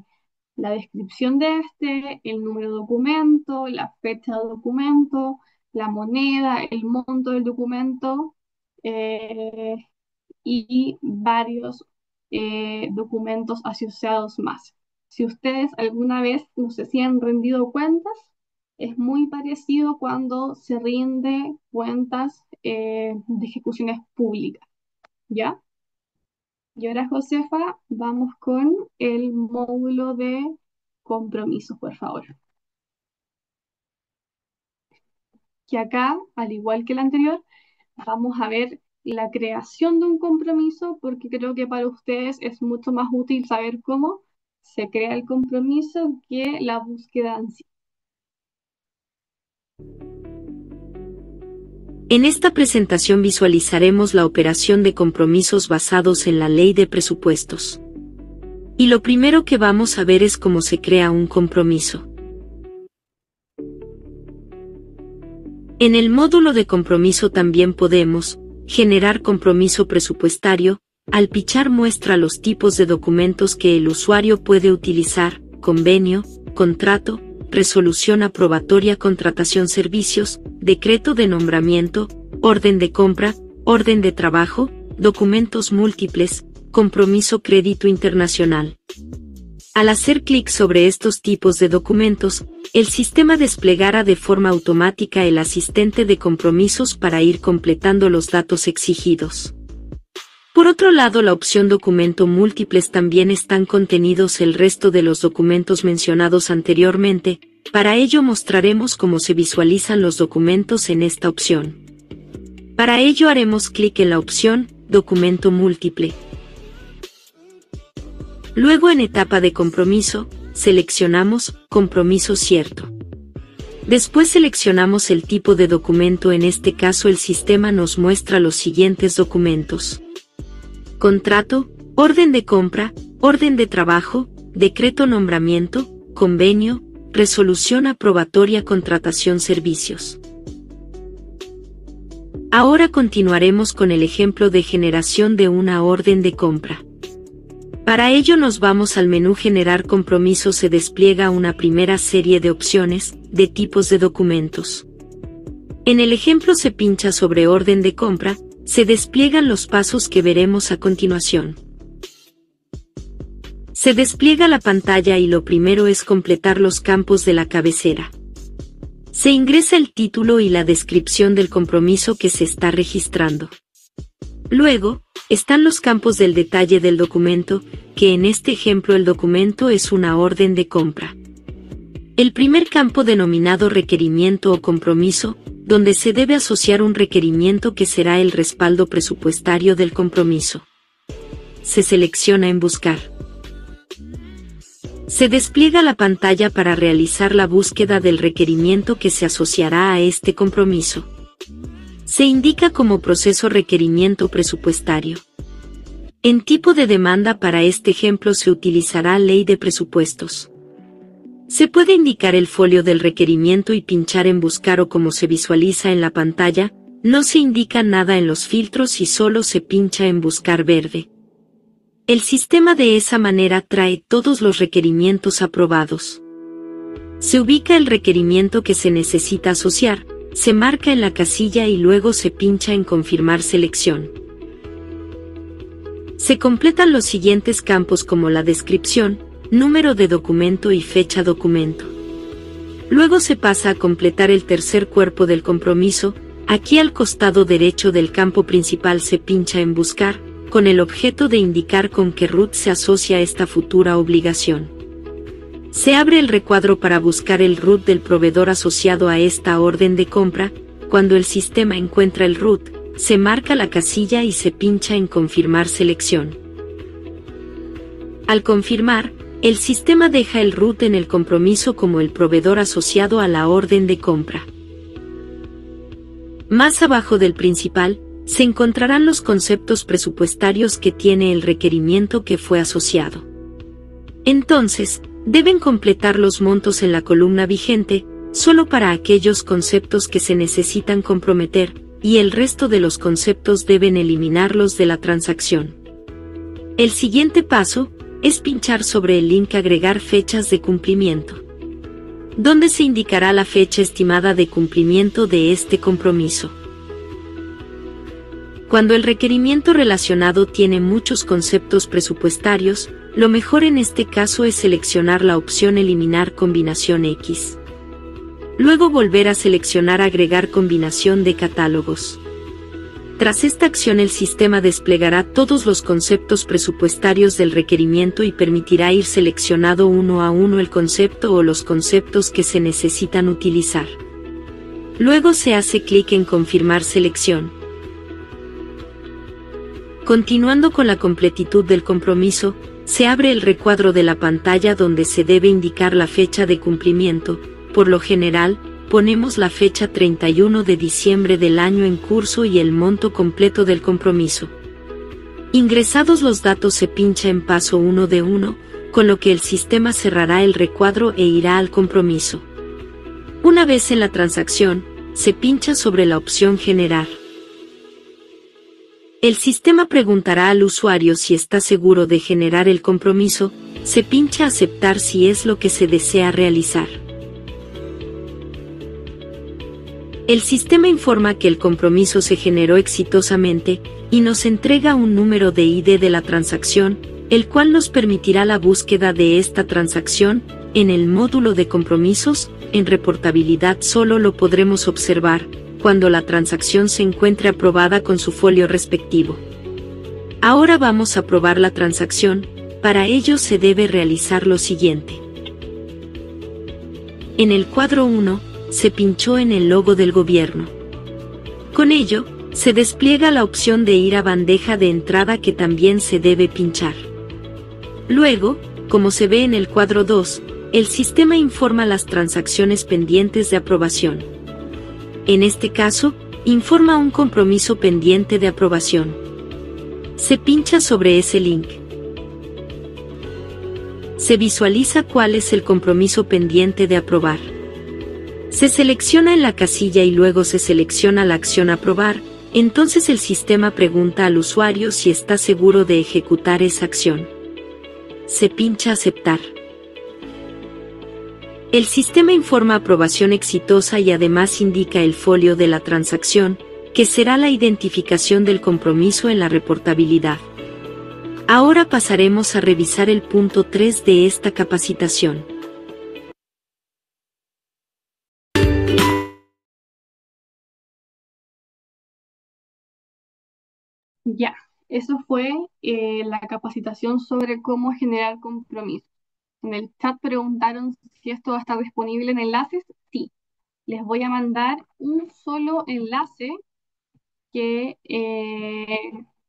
la descripción de este, el número de documento, la fecha de documento, la moneda, el monto del documento eh, y varios documentos asociados más. Si ustedes alguna vez, no sé si han rendido cuentas, es muy parecido cuando se rinde cuentas de ejecuciones públicas, ¿ya? Y ahora, Josefa, vamos con el módulo de compromisos, por favor. Que acá, al igual que el anterior, vamos a ver la creación de un compromiso porque creo que para ustedes es mucho más útil saber cómo se crea el compromiso que la búsqueda en sí. En esta presentación visualizaremos la operación de compromisos basados en la ley de presupuestos. Y lo primero que vamos a ver es cómo se crea un compromiso. En el módulo de compromiso también podemos generar compromiso presupuestario. Al pichar muestra los tipos de documentos que el usuario puede utilizar: convenio, contrato, resolución aprobatoria, contratación servicios, decreto de nombramiento, orden de compra, orden de trabajo, documentos múltiples, compromiso crédito internacional. Al hacer clic sobre estos tipos de documentos, el sistema desplegará de forma automática el asistente de compromisos para ir completando los datos exigidos. Por otro lado, la opción documento múltiples también están contenidos el resto de los documentos mencionados anteriormente. Para ello mostraremos cómo se visualizan los documentos en esta opción. Para ello haremos clic en la opción Documento múltiple. Luego en etapa de compromiso, seleccionamos Compromiso cierto. Después seleccionamos el tipo de documento, en este caso el sistema nos muestra los siguientes documentos: contrato, orden de compra, orden de trabajo, decreto nombramiento, convenio, resolución aprobatoria, contratación servicios. Ahora continuaremos con el ejemplo de generación de una orden de compra. Para ello nos vamos al menú Generar compromiso. Se despliega una primera serie de opciones, de tipos de documentos. En el ejemplo se pincha sobre orden de compra, se despliegan los pasos que veremos a continuación. Se despliega la pantalla y lo primero es completar los campos de la cabecera. Se ingresa el título y la descripción del compromiso que se está registrando. Luego, están los campos del detalle del documento, que en este ejemplo el documento es una orden de compra. El primer campo denominado requerimiento o compromiso, donde se debe asociar un requerimiento que será el respaldo presupuestario del compromiso. Se selecciona en Buscar. Se despliega la pantalla para realizar la búsqueda del requerimiento que se asociará a este compromiso. Se indica como proceso requerimiento presupuestario. En tipo de demanda, para este ejemplo se utilizará Ley de Presupuestos. Se puede indicar el folio del requerimiento y pinchar en Buscar, o como se visualiza en la pantalla, no se indica nada en los filtros y solo se pincha en Buscar verde. El sistema de esa manera trae todos los requerimientos aprobados. Se ubica el requerimiento que se necesita asociar, se marca en la casilla y luego se pincha en Confirmar selección. Se completan los siguientes campos como la descripción, número de documento y fecha documento. Luego se pasa a completar el tercer cuerpo del compromiso. Aquí al costado derecho del campo principal se pincha en Buscar, con el objeto de indicar con qué RUT se asocia esta futura obligación. Se abre el recuadro para buscar el RUT del proveedor asociado a esta orden de compra. Cuando el sistema encuentra el RUT, se marca la casilla y se pincha en Confirmar selección. Al confirmar, el sistema deja el RUT en el compromiso como el proveedor asociado a la orden de compra. Más abajo del principal, se encontrarán los conceptos presupuestarios que tiene el requerimiento que fue asociado. Entonces, deben completar los montos en la columna vigente, solo para aquellos conceptos que se necesitan comprometer, y el resto de los conceptos deben eliminarlos de la transacción. El siguiente paso es pinchar sobre el link Agregar fechas de cumplimiento, donde se indicará la fecha estimada de cumplimiento de este compromiso. Cuando el requerimiento relacionado tiene muchos conceptos presupuestarios, lo mejor en este caso es seleccionar la opción Eliminar combinación X. Luego volver a seleccionar Agregar combinación de catálogos. Tras esta acción el sistema desplegará todos los conceptos presupuestarios del requerimiento y permitirá ir seleccionado uno a uno el concepto o los conceptos que se necesitan utilizar. Luego se hace clic en Confirmar selección. Continuando con la completitud del compromiso, se abre el recuadro de la pantalla donde se debe indicar la fecha de cumplimiento. Por lo general, ponemos la fecha 31 de diciembre del año en curso y el monto completo del compromiso. Ingresados los datos se pincha en paso 1 de 1, con lo que el sistema cerrará el recuadro e irá al compromiso. Una vez en la transacción, se pincha sobre la opción Generar. El sistema preguntará al usuario si está seguro de generar el compromiso, se pincha Aceptar si es lo que se desea realizar. El sistema informa que el compromiso se generó exitosamente y nos entrega un número de ID de la transacción, el cual nos permitirá la búsqueda de esta transacción. En el módulo de compromisos, en reportabilidad solo lo podremos observar cuando la transacción se encuentre aprobada con su folio respectivo. Ahora vamos a probar la transacción. Para ello se debe realizar lo siguiente. En el cuadro 1, se pinchó en el logo del gobierno. Con ello, Se despliega la opción de ir a bandeja de entrada que también se debe pinchar. Luego, como se ve en el cuadro 2, el sistema informa las transacciones pendientes de aprobación. En este caso, informa un compromiso pendiente de aprobación. Se pincha sobre ese link. Se visualiza cuál es el compromiso pendiente de aprobar. Se selecciona en la casilla y luego se selecciona la acción aprobar, entonces el sistema pregunta al usuario si está seguro de ejecutar esa acción. Se pincha aceptar. El sistema informa aprobación exitosa y además indica el folio de la transacción, que será la identificación del compromiso en la reportabilidad. Ahora pasaremos a revisar el punto 3 de esta capacitación. Ya, eso fue la capacitación sobre cómo generar compromisos. En el chat preguntaron si esto va a estar disponible en enlaces. Sí, les voy a mandar un solo enlace que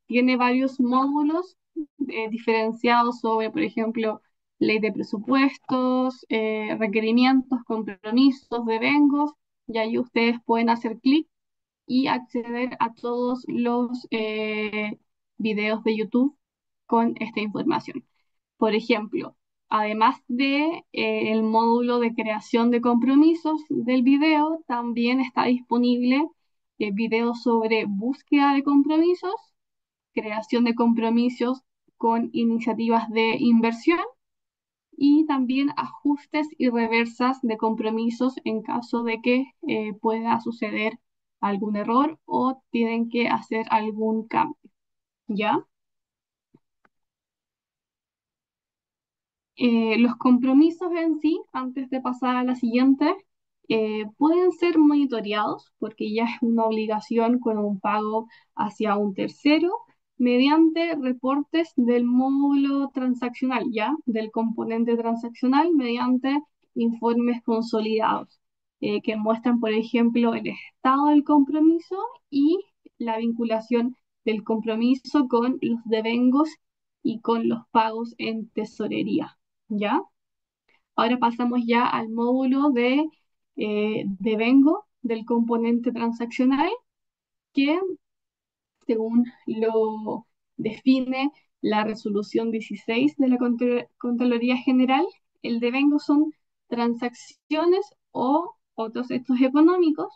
tiene varios módulos diferenciados sobre, por ejemplo, ley de presupuestos, requerimientos, compromisos, devengos, y ahí ustedes pueden hacer clic y acceder a todos los videos de YouTube con esta información. Por ejemplo, además de el módulo de creación de compromisos del video, también está disponible videos sobre búsqueda de compromisos, creación de compromisos con iniciativas de inversión y también ajustes y reversas de compromisos en caso de que pueda suceder algún error o tienen que hacer algún cambio. ¿Ya? Los compromisos en sí, antes de pasar a la siguiente, pueden ser monitoreados porque ya es una obligación con un pago hacia un tercero mediante reportes del módulo transaccional, ya, del componente transaccional mediante informes consolidados que muestran, por ejemplo, el estado del compromiso y la vinculación del compromiso con los devengos y con los pagos en tesorería. ¿Ya? Ahora pasamos ya al módulo de Vengo del componente transaccional, que según lo define la resolución 16 de la Contraloría General, el devengo son transacciones o otros hechos económicos,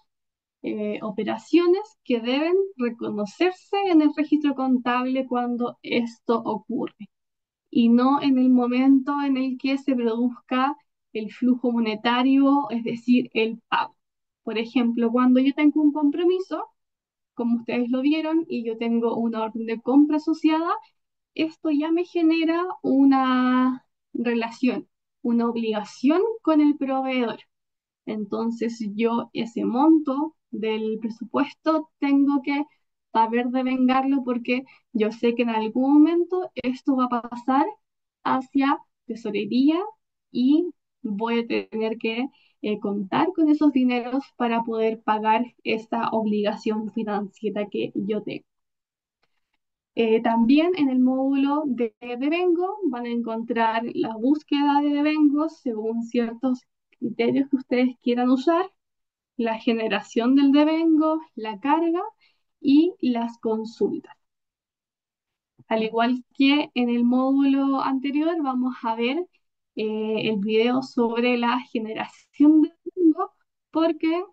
operaciones que deben reconocerse en el registro contable cuando esto ocurre y no en el momento en el que se produzca el flujo monetario, es decir, el pago. Por ejemplo, cuando yo tengo un compromiso, como ustedes lo vieron, y yo tengo una orden de compra asociada, esto ya me genera una relación, una obligación con el proveedor. Entonces yo ese monto del presupuesto tengo que saber devengarlo porque yo sé que en algún momento esto va a pasar hacia tesorería y voy a tener que contar con esos dineros para poder pagar esta obligación financiera que yo tengo. También en el módulo de devengo van a encontrar la búsqueda de devengos según ciertos criterios que ustedes quieran usar, la generación del devengo, la carga y las consultas. Al igual que en el módulo anterior, vamos a ver el video sobre la generación de devengo porque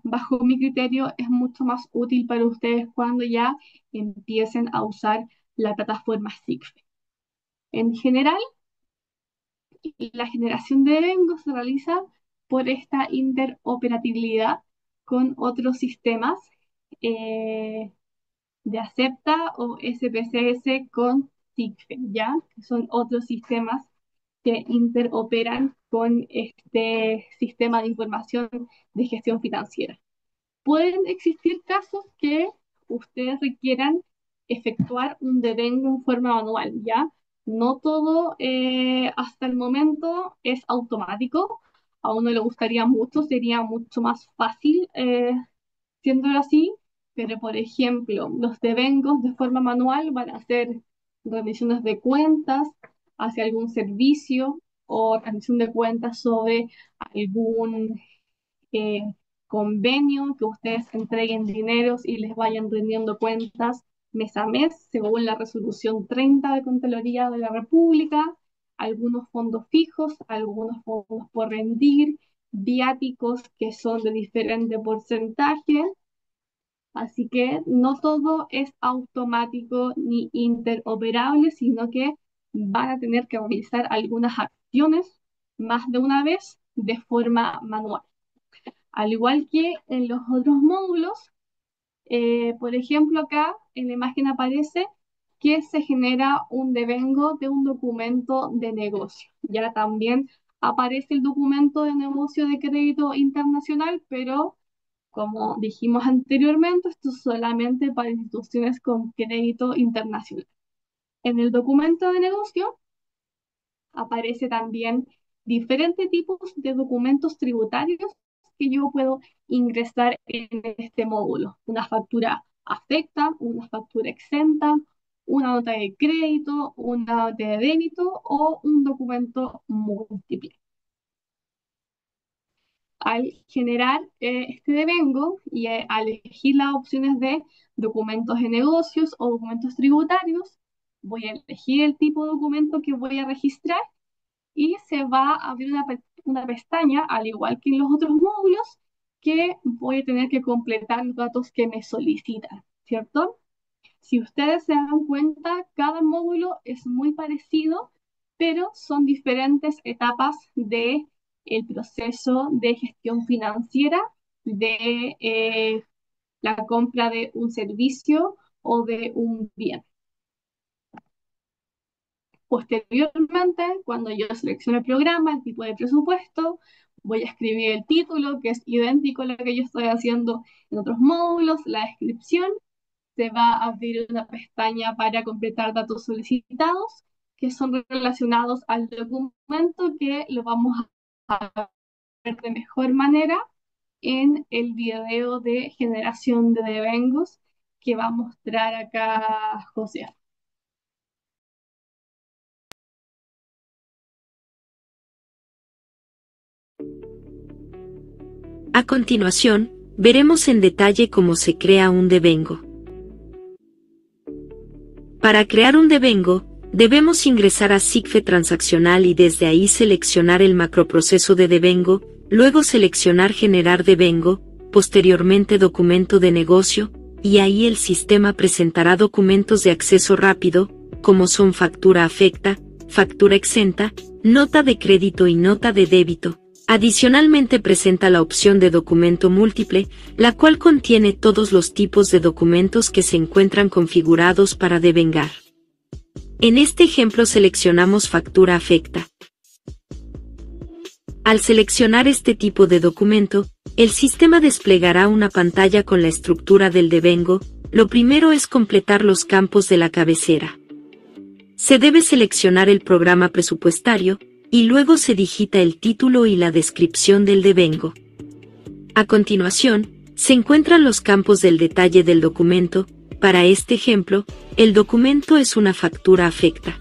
bajo mi criterio es mucho más útil para ustedes cuando ya empiecen a usar la plataforma SIGFE. En general, la generación de devengos se realiza por esta interoperabilidad con otros sistemas eh, de Acepta o SPSS con SIGFE, ¿ya? Que son otros sistemas que interoperan con este sistema de información de gestión financiera. Pueden existir casos que ustedes requieran efectuar un devengo en forma manual, ¿ya? No todo hasta el momento es automático. A uno le gustaría mucho, sería mucho más fácil siéndolo así, pero por ejemplo, los devengos de forma manual van a ser rendiciones de cuentas hacia algún servicio o rendición de cuentas sobre algún eh, convenio, que ustedes entreguen dineros y les vayan rindiendo cuentas mes a mes, según la resolución 30 de Contraloría de la República, algunos fondos fijos, algunos fondos por rendir, viáticos que son de diferente porcentaje. Así que no todo es automático ni interoperable, sino que van a tener que realizar algunas acciones más de una vez de forma manual. Al igual que en los otros módulos, por ejemplo, acá en la imagen aparece que se genera un devengo de un documento de negocio. Ya también aparece el documento de negocio de crédito internacional, pero como dijimos anteriormente, esto es solamente para instituciones con crédito internacional. En el documento de negocio aparece también diferentes tipos de documentos tributarios que yo puedo ingresar en este módulo. Una factura afecta, una factura exenta, una nota de crédito, una nota de débito o un documento múltiple. Al generar este devengo y al elegir las opciones de documentos de negocios o documentos tributarios, voy a elegir el tipo de documento que voy a registrar y se va a abrir una pestaña, al igual que en los otros módulos, que voy a tener que completar los datos que me solicitan, ¿cierto? Si ustedes se dan cuenta, cada módulo es muy parecido, pero son diferentes etapas de el proceso de gestión financiera, de la compra de un servicio o de un bien. Posteriormente, cuando yo selecciono el programa, el tipo de presupuesto, voy a escribir el título, que es idéntico a lo que yo estoy haciendo en otros módulos, la descripción, se va a abrir una pestaña para completar datos solicitados que son relacionados al documento, que lo vamos a ver de mejor manera en el video de generación de devengos que va a mostrar acá José. A continuación, veremos en detalle cómo se crea un devengo. Para crear un devengo, debemos ingresar a SIGFE transaccional y desde ahí seleccionar el macroproceso de devengo, luego seleccionar generar devengo, posteriormente documento de negocio, y ahí el sistema presentará documentos de acceso rápido, como son factura afecta, factura exenta, nota de crédito y nota de débito. Adicionalmente presenta la opción de documento múltiple, la cual contiene todos los tipos de documentos que se encuentran configurados para devengar. En este ejemplo seleccionamos factura afecta. Al seleccionar este tipo de documento, el sistema desplegará una pantalla con la estructura del devengo. Lo primero es completar los campos de la cabecera. Se debe seleccionar el programa presupuestario, y luego se digita el título y la descripción del devengo. A continuación, se encuentran los campos del detalle del documento. Para este ejemplo, el documento es una factura afecta.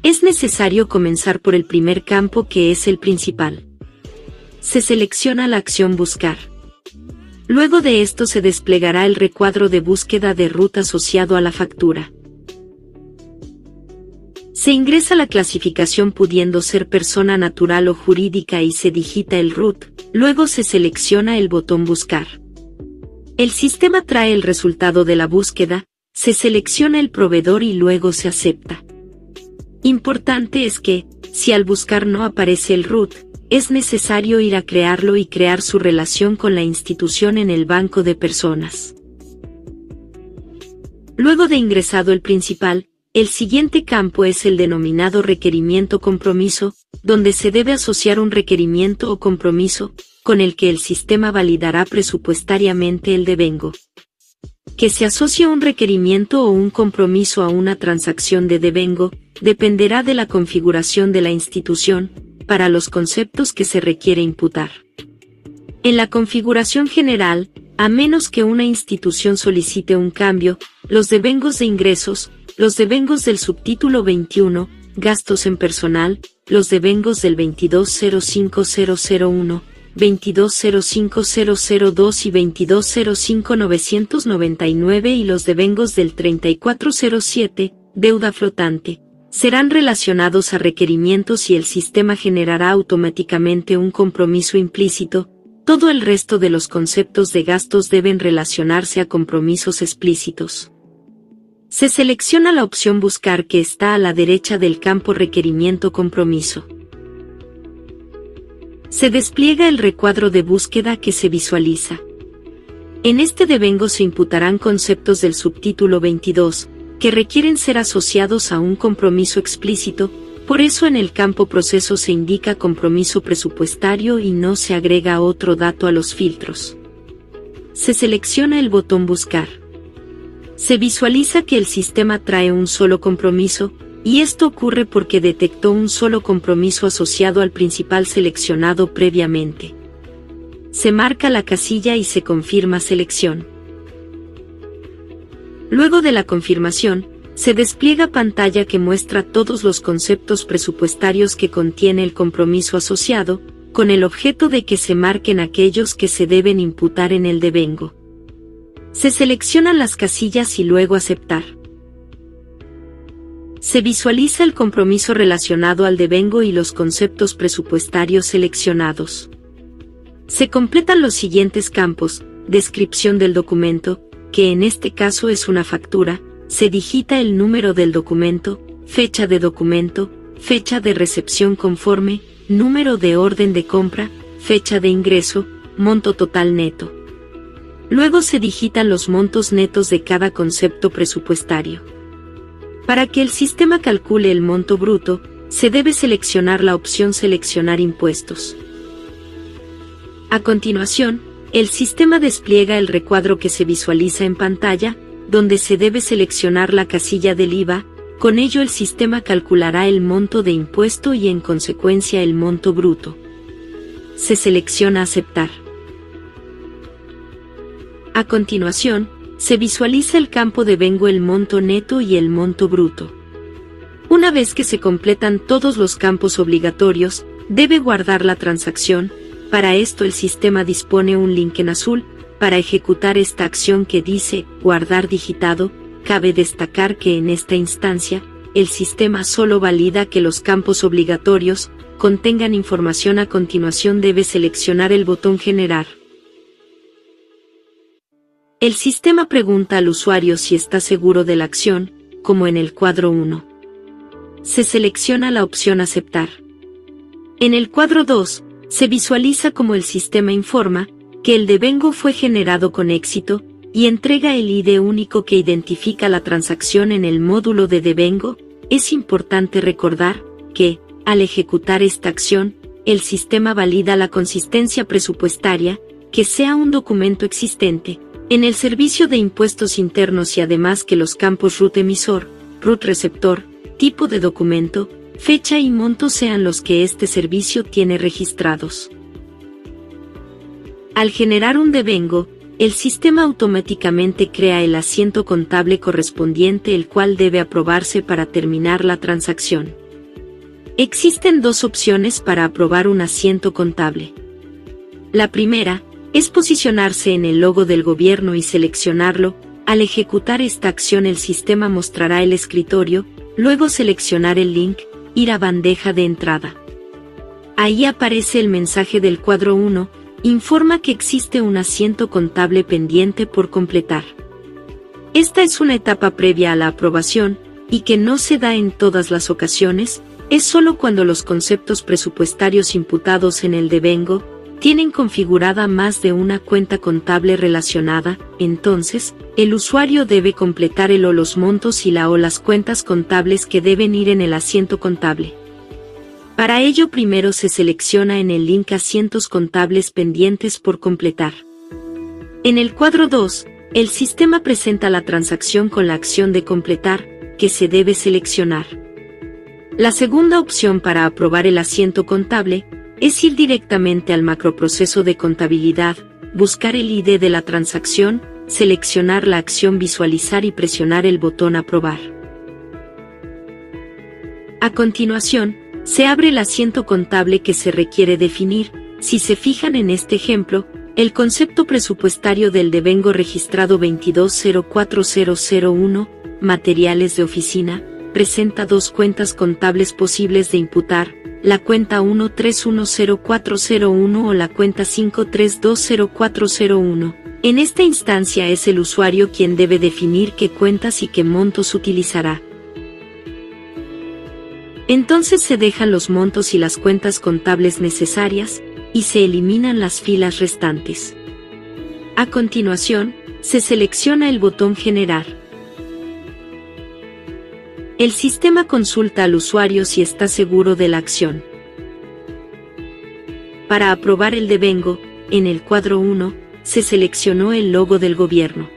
Es necesario comenzar por el primer campo, que es el principal. Se selecciona la acción buscar. Luego de esto se desplegará el recuadro de búsqueda de ruta asociado a la factura. Se ingresa la clasificación pudiendo ser persona natural o jurídica y se digita el RUT, luego se selecciona el botón buscar. El sistema trae el resultado de la búsqueda, se selecciona el proveedor y luego se acepta. Importante es que, si al buscar no aparece el RUT, es necesario ir a crearlo y crear su relación con la institución en el banco de personas. Luego de ingresado el principal, el siguiente campo es el denominado requerimiento compromiso, donde se debe asociar un requerimiento o compromiso, con el que el sistema validará presupuestariamente el devengo. Que se asocie un requerimiento o un compromiso a una transacción de devengo, dependerá de la configuración de la institución, para los conceptos que se requiere imputar. En la configuración general, a menos que una institución solicite un cambio, los devengos de ingresos, los devengos del subtítulo 21, gastos en personal, los devengos del 22.05001, 22.05002 y 22.05999 y los devengos del 3407, deuda flotante, serán relacionados a requerimientos y el sistema generará automáticamente un compromiso implícito. Todo el resto de los conceptos de gastos deben relacionarse a compromisos explícitos. Se selecciona la opción Buscar que está a la derecha del campo Requerimiento Compromiso. Se despliega el recuadro de búsqueda que se visualiza. En este devengo se imputarán conceptos del subtítulo 22, que requieren ser asociados a un compromiso explícito, por eso en el campo Proceso se indica compromiso presupuestario y no se agrega otro dato a los filtros. Se selecciona el botón Buscar. Se visualiza que el sistema trae un solo compromiso, y esto ocurre porque detectó un solo compromiso asociado al principal seleccionado previamente. Se marca la casilla y se confirma selección. Luego de la confirmación, se despliega pantalla que muestra todos los conceptos presupuestarios que contiene el compromiso asociado, con el objeto de que se marquen aquellos que se deben imputar en el devengo. Se seleccionan las casillas y luego aceptar. Se visualiza el compromiso relacionado al devengo y los conceptos presupuestarios seleccionados. Se completan los siguientes campos: descripción del documento, que en este caso es una factura, se digita el número del documento, fecha de recepción conforme, número de orden de compra, fecha de ingreso, monto total neto. Luego se digitan los montos netos de cada concepto presupuestario. Para que el sistema calcule el monto bruto, se debe seleccionar la opción Seleccionar impuestos. A continuación, el sistema despliega el recuadro que se visualiza en pantalla, donde se debe seleccionar la casilla del IVA. Con ello el sistema calculará el monto de impuesto y en consecuencia el monto bruto. Se selecciona Aceptar. A continuación, se visualiza el campo devengo el monto neto y el monto bruto. Una vez que se completan todos los campos obligatorios, debe guardar la transacción. Para esto el sistema dispone un link en azul, para ejecutar esta acción que dice Guardar digitado. Cabe destacar que en esta instancia, el sistema solo valida que los campos obligatorios contengan información. A continuación debe seleccionar el botón Generar. El sistema pregunta al usuario si está seguro de la acción, como en el cuadro 1. Se selecciona la opción Aceptar. En el cuadro 2, se visualiza como el sistema informa que el devengo fue generado con éxito y entrega el ID único que identifica la transacción en el módulo de devengo. Es importante recordar que, al ejecutar esta acción, el sistema valida la consistencia presupuestaria, que sea un documento existente en el servicio de impuestos internos y además que los campos RUT emisor, RUT receptor, tipo de documento, fecha y monto sean los que este servicio tiene registrados. Al generar un devengo, el sistema automáticamente crea el asiento contable correspondiente, el cual debe aprobarse para terminar la transacción. Existen dos opciones para aprobar un asiento contable. La primera es posicionarse en el logo del gobierno y seleccionarlo. Al ejecutar esta acción el sistema mostrará el escritorio, luego seleccionar el link, ir a bandeja de entrada. Ahí aparece el mensaje del cuadro 1, informa que existe un asiento contable pendiente por completar. Esta es una etapa previa a la aprobación, y que no se da en todas las ocasiones, es solo cuando los conceptos presupuestarios imputados en el devengo tienen configurada más de una cuenta contable relacionada. Entonces, el usuario debe completar el o los montos y la o las cuentas contables que deben ir en el asiento contable. Para ello primero se selecciona en el link Asientos contables pendientes por completar. En el cuadro 2, el sistema presenta la transacción con la acción de completar, que se debe seleccionar. La segunda opción para aprobar el asiento contable es ir directamente al macroproceso de contabilidad, buscar el ID de la transacción, seleccionar la acción Visualizar y presionar el botón Aprobar. A continuación, se abre el asiento contable que se requiere definir. Si se fijan en este ejemplo, el concepto presupuestario del devengo registrado 2204001, materiales de oficina, presenta dos cuentas contables posibles de imputar, la cuenta 13104001 o la cuenta 53204001. En esta instancia es el usuario quien debe definir qué cuentas y qué montos utilizará. Entonces se dejan los montos y las cuentas contables necesarias, y se eliminan las filas restantes. A continuación, se selecciona el botón Generar. El sistema consulta al usuario si está seguro de la acción. Para aprobar el devengo, en el cuadro 1, se seleccionó el logo del gobierno.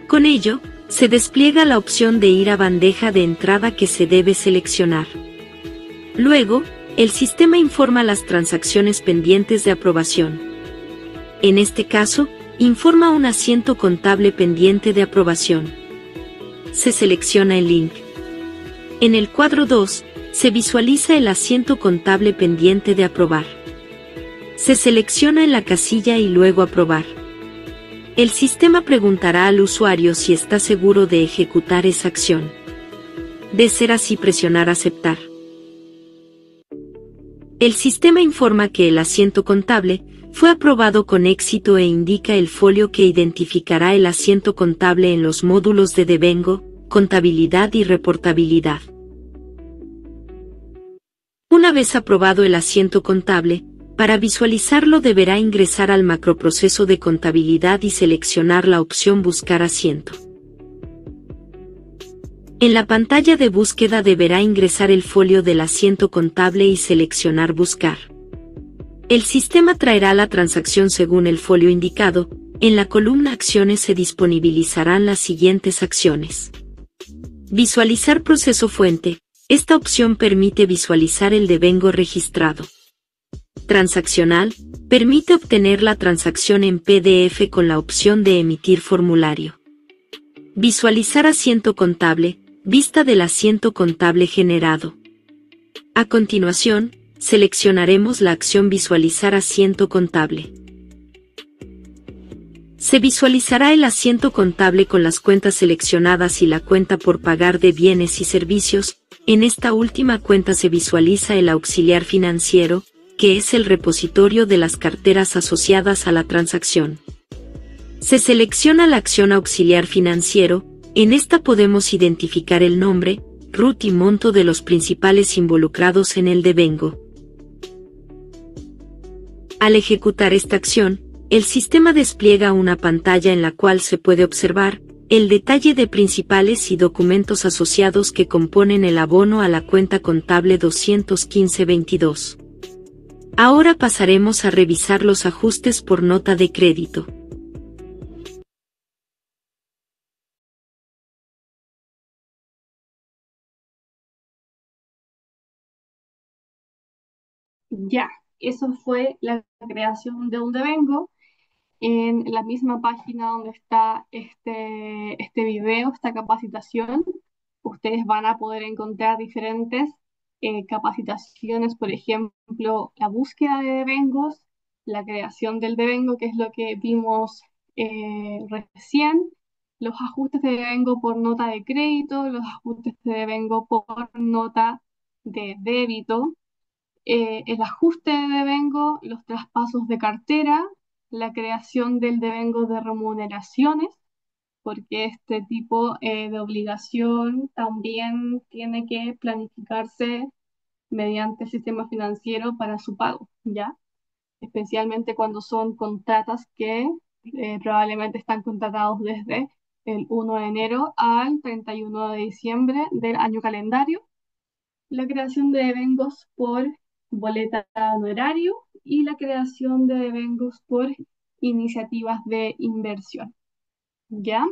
Con ello, se despliega la opción de ir a bandeja de entrada que se debe seleccionar. Luego, el sistema informa las transacciones pendientes de aprobación. En este caso, informa un asiento contable pendiente de aprobación. Se selecciona el link. En el cuadro 2, se visualiza el asiento contable pendiente de aprobar. Se selecciona en la casilla y luego Aprobar. El sistema preguntará al usuario si está seguro de ejecutar esa acción. De ser así, presionar Aceptar. El sistema informa que el asiento contable fue aprobado con éxito e indica el folio que identificará el asiento contable en los módulos de devengo, contabilidad y reportabilidad. Una vez aprobado el asiento contable, para visualizarlo deberá ingresar al macroproceso de contabilidad y seleccionar la opción Buscar asiento. En la pantalla de búsqueda deberá ingresar el folio del asiento contable y seleccionar Buscar. El sistema traerá la transacción según el folio indicado. En la columna Acciones se disponibilizarán las siguientes acciones. Visualizar proceso fuente. Esta opción permite visualizar el devengo registrado. Transaccional. Permite obtener la transacción en PDF con la opción de emitir formulario. Visualizar asiento contable. Vista del asiento contable generado. A continuación, seleccionaremos la acción Visualizar asiento contable. Se visualizará el asiento contable con las cuentas seleccionadas y la cuenta por pagar de bienes y servicios. En esta última cuenta se visualiza el auxiliar financiero, que es el repositorio de las carteras asociadas a la transacción. Se selecciona la acción auxiliar financiero. En esta podemos identificar el nombre, RUT y monto de los principales involucrados en el devengo. Al ejecutar esta acción, el sistema despliega una pantalla en la cual se puede observar el detalle de principales y documentos asociados que componen el abono a la cuenta contable 215-22. Ahora pasaremos a revisar los ajustes por nota de crédito. Ya, eso fue la creación de un devengo. En la misma página donde está este video, esta capacitación, ustedes van a poder encontrar diferentes capacitaciones, por ejemplo, la búsqueda de devengos, la creación del devengo, que es lo que vimos recién, los ajustes de devengo por nota de crédito, los ajustes de devengo por nota de débito, el ajuste de devengo, los traspasos de cartera, la creación del devengo de remuneraciones, porque este tipo de obligación también tiene que planificarse mediante el sistema financiero para su pago, ¿ya? Especialmente cuando son contratas que probablemente están contratados desde el 1 de enero al 31 de diciembre del año calendario, la creación de devengos por boleta de horario y la creación de devengos por iniciativas de inversión. ¿Ya?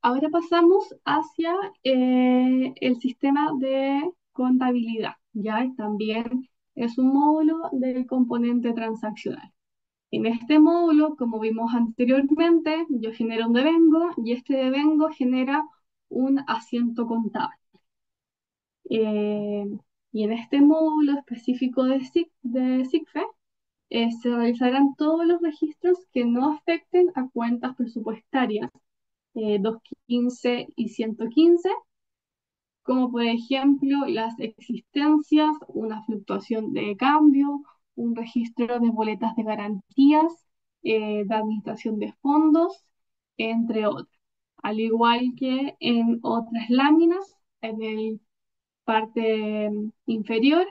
Ahora pasamos hacia el sistema de contabilidad. ¿Ya? También es un módulo del componente transaccional. En este módulo, como vimos anteriormente, yo genero un devengo y este devengo genera un asiento contable. Eh, y en este módulo específico de SIGFE, se realizarán todos los registros que no afecten a cuentas presupuestarias 215 y 115, como por ejemplo las existencias, una fluctuación de cambio, un registro de boletas de garantías, de administración de fondos, entre otros. Al igual que en otras láminas, en el parte inferior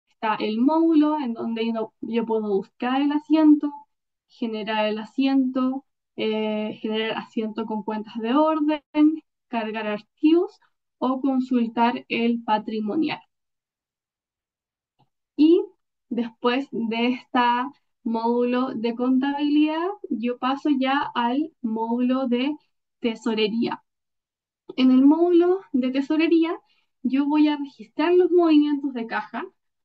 está el módulo en donde yo puedo buscar el asiento, generar el asiento, generar asiento con cuentas de orden, cargar archivos o consultar el patrimonial. Y después de este módulo de contabilidad, yo paso ya al módulo de tesorería. En el módulo de tesorería, yo voy a registrar los movimientos de caja,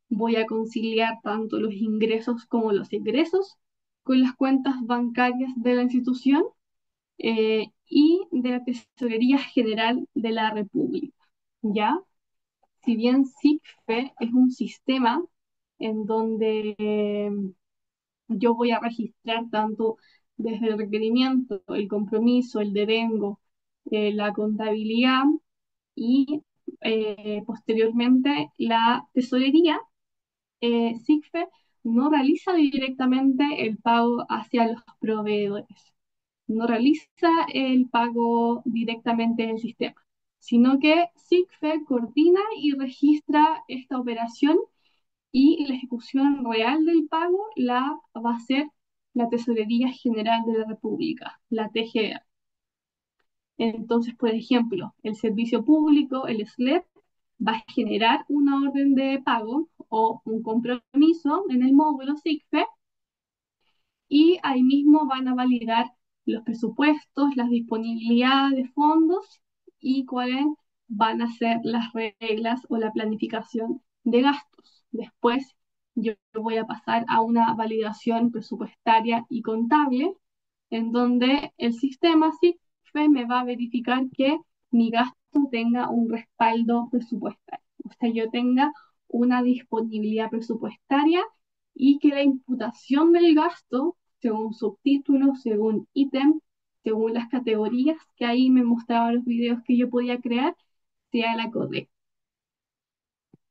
voy a conciliar tanto los ingresos como los egresos con las cuentas bancarias de la institución y de la Tesorería General de la República. ¿Ya? Si bien SIGFE es un sistema en donde yo voy a registrar tanto desde el requerimiento, el compromiso, el devengo, la contabilidad y posteriormente la tesorería, SIGFE no realiza directamente el pago hacia los proveedores, no realiza el pago directamente en el sistema, sino que SIGFE coordina y registra esta operación y la ejecución real del pago la va a hacer la Tesorería General de la República, la TGR. Entonces, por ejemplo, el servicio público, el SLEP, va a generar una orden de pago o un compromiso en el módulo SIGFE y ahí mismo van a validar los presupuestos, las disponibilidades de fondos y cuáles van a ser las reglas o la planificación de gastos. Después yo voy a pasar a una validación presupuestaria y contable en donde el sistema SIGFE me va a verificar que mi gasto tenga un respaldo presupuestario, o sea, yo tenga una disponibilidad presupuestaria y que la imputación del gasto, según subtítulo, según ítem, según las categorías que ahí me mostraban los videos que yo podía crear, sea la correcta.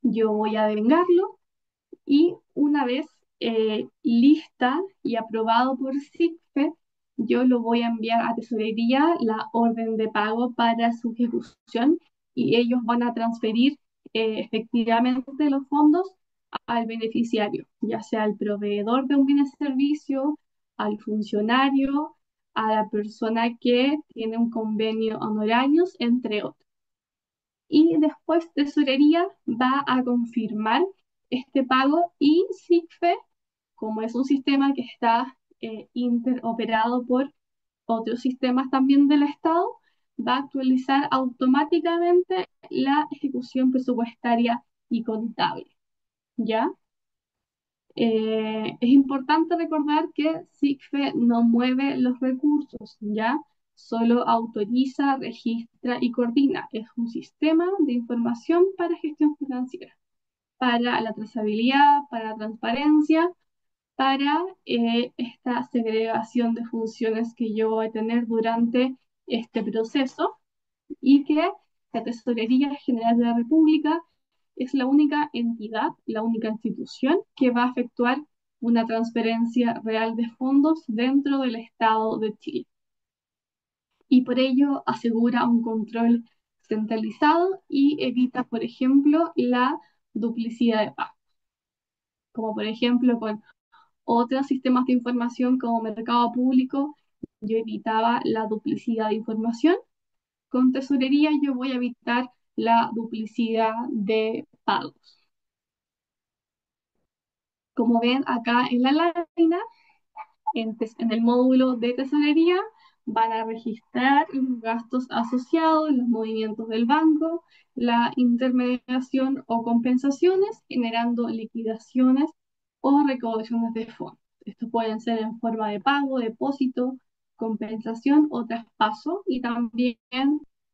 Yo voy a devengarlo y una vez lista y aprobado por SIGFE, yo lo voy a enviar a tesorería la orden de pago para su ejecución y ellos van a transferir efectivamente los fondos al beneficiario, ya sea al proveedor de un bien o servicio, al funcionario, a la persona que tiene un convenio honorarios, entre otros. Y después Tesorería va a confirmar este pago y SIGFE, como es un sistema que está interoperado por otros sistemas también del Estado, va a actualizar automáticamente la ejecución presupuestaria y contable. ¿Ya? Es importante recordar que SIGFE no mueve los recursos, ¿ya? Solo autoriza, registra y coordina. Es un sistema de información para gestión financiera, para la trazabilidad, para la transparencia, para esta segregación de funciones que yo voy a tener durante este proceso y que la Tesorería General de la República es la única entidad, la única institución que va a efectuar una transferencia real de fondos dentro del Estado de Chile. Y por ello asegura un control centralizado y evita, por ejemplo, la duplicidad de pagos, como por ejemplo con otros sistemas de información como Mercado Público, yo evitaba la duplicidad de información. Con tesorería yo voy a evitar la duplicidad de pagos. Como ven acá en la lámina, en el módulo de tesorería, van a registrar los gastos asociados, los movimientos del banco, la intermediación o compensaciones, generando liquidaciones o recaudaciones de fondos. Estos pueden ser en forma de pago, depósito, compensación o traspaso. Y también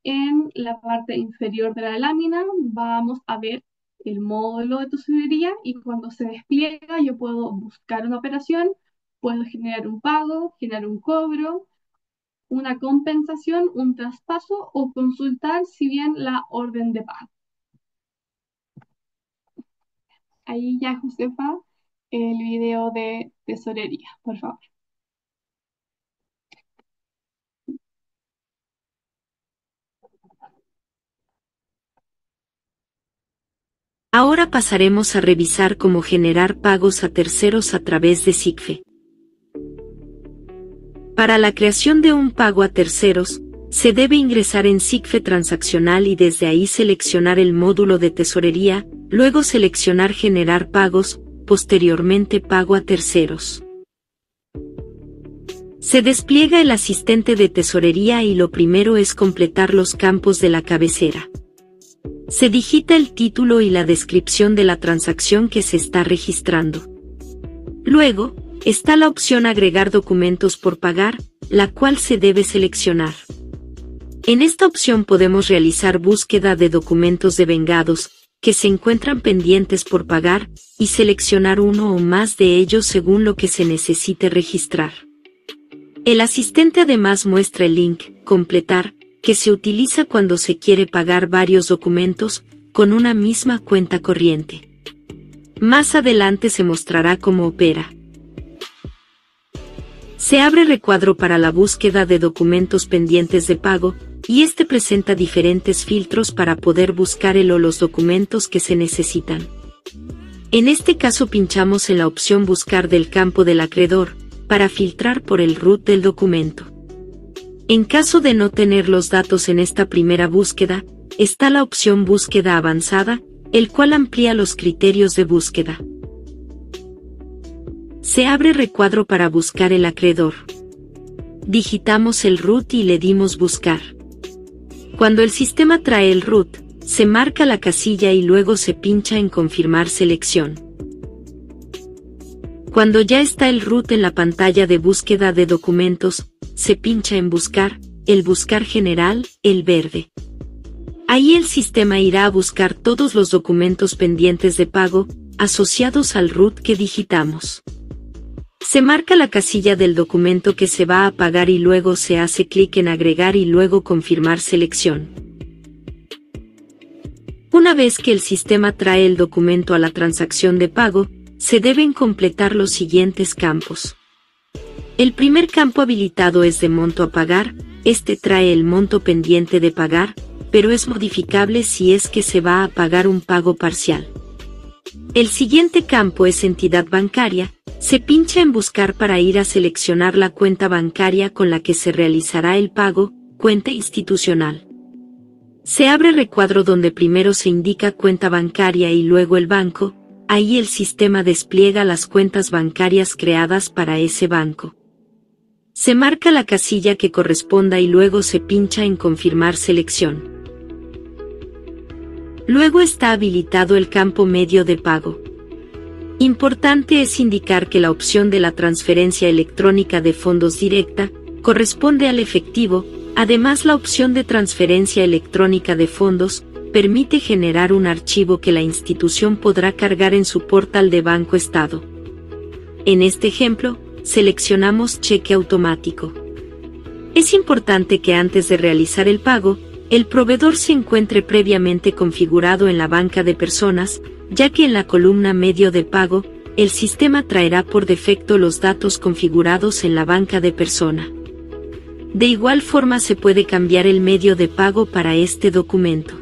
en la parte inferior de la lámina vamos a ver el módulo de tesorería, y cuando se despliega yo puedo buscar una operación, puedo generar un pago, generar un cobro, una compensación, un traspaso o consultar si bien la orden de pago. Ahí ya, Josefa, el video de tesorería, por favor. Ahora pasaremos a revisar cómo generar pagos a terceros a través de SIGFE. Para la creación de un pago a terceros, se debe ingresar en SIGFE transaccional y desde ahí seleccionar el módulo de tesorería, luego seleccionar generar pagos, posteriormente pago a terceros. Se despliega el asistente de tesorería y lo primero es completar los campos de la cabecera. Se digita el título y la descripción de la transacción que se está registrando. Luego, está la opción agregar documentos por pagar, la cual se debe seleccionar. En esta opción podemos realizar búsqueda de documentos devengados, que se encuentran pendientes por pagar, y seleccionar uno o más de ellos según lo que se necesite registrar. El asistente además muestra el link, completar, que se utiliza cuando se quiere pagar varios documentos, con una misma cuenta corriente. Más adelante se mostrará cómo opera. Se abre recuadro para la búsqueda de documentos pendientes de pago, y este presenta diferentes filtros para poder buscar el o los documentos que se necesitan. En este caso pinchamos en la opción buscar del campo del acreedor, para filtrar por el root del documento. En caso de no tener los datos en esta primera búsqueda, está la opción búsqueda avanzada, el cual amplía los criterios de búsqueda. Se abre recuadro para buscar el acreedor. Digitamos el root y le dimos buscar. Cuando el sistema trae el root, se marca la casilla y luego se pincha en confirmar selección. Cuando ya está el root en la pantalla de búsqueda de documentos, se pincha en buscar, el buscar general, el verde. Ahí el sistema irá a buscar todos los documentos pendientes de pago, asociados al root que digitamos. Se marca la casilla del documento que se va a pagar y luego se hace clic en agregar y luego confirmar selección. Una vez que el sistema trae el documento a la transacción de pago, se deben completar los siguientes campos. El primer campo habilitado es de monto a pagar, este trae el monto pendiente de pagar, pero es modificable si es que se va a pagar un pago parcial. El siguiente campo es entidad bancaria, se pincha en buscar para ir a seleccionar la cuenta bancaria con la que se realizará el pago, cuenta institucional. Se abre recuadro donde primero se indica cuenta bancaria y luego el banco, ahí el sistema despliega las cuentas bancarias creadas para ese banco. Se marca la casilla que corresponda y luego se pincha en confirmar selección. Luego está habilitado el campo medio de pago. Importante es indicar que la opción de la transferencia electrónica de fondos directa corresponde al efectivo, además la opción de transferencia electrónica de fondos permite generar un archivo que la institución podrá cargar en su portal de Banco Estado. En este ejemplo, seleccionamos cheque automático. Es importante que antes de realizar el pago, el proveedor se encuentre previamente configurado en la banca de personas, ya que en la columna medio de pago, el sistema traerá por defecto los datos configurados en la banca de persona. De igual forma se puede cambiar el medio de pago para este documento.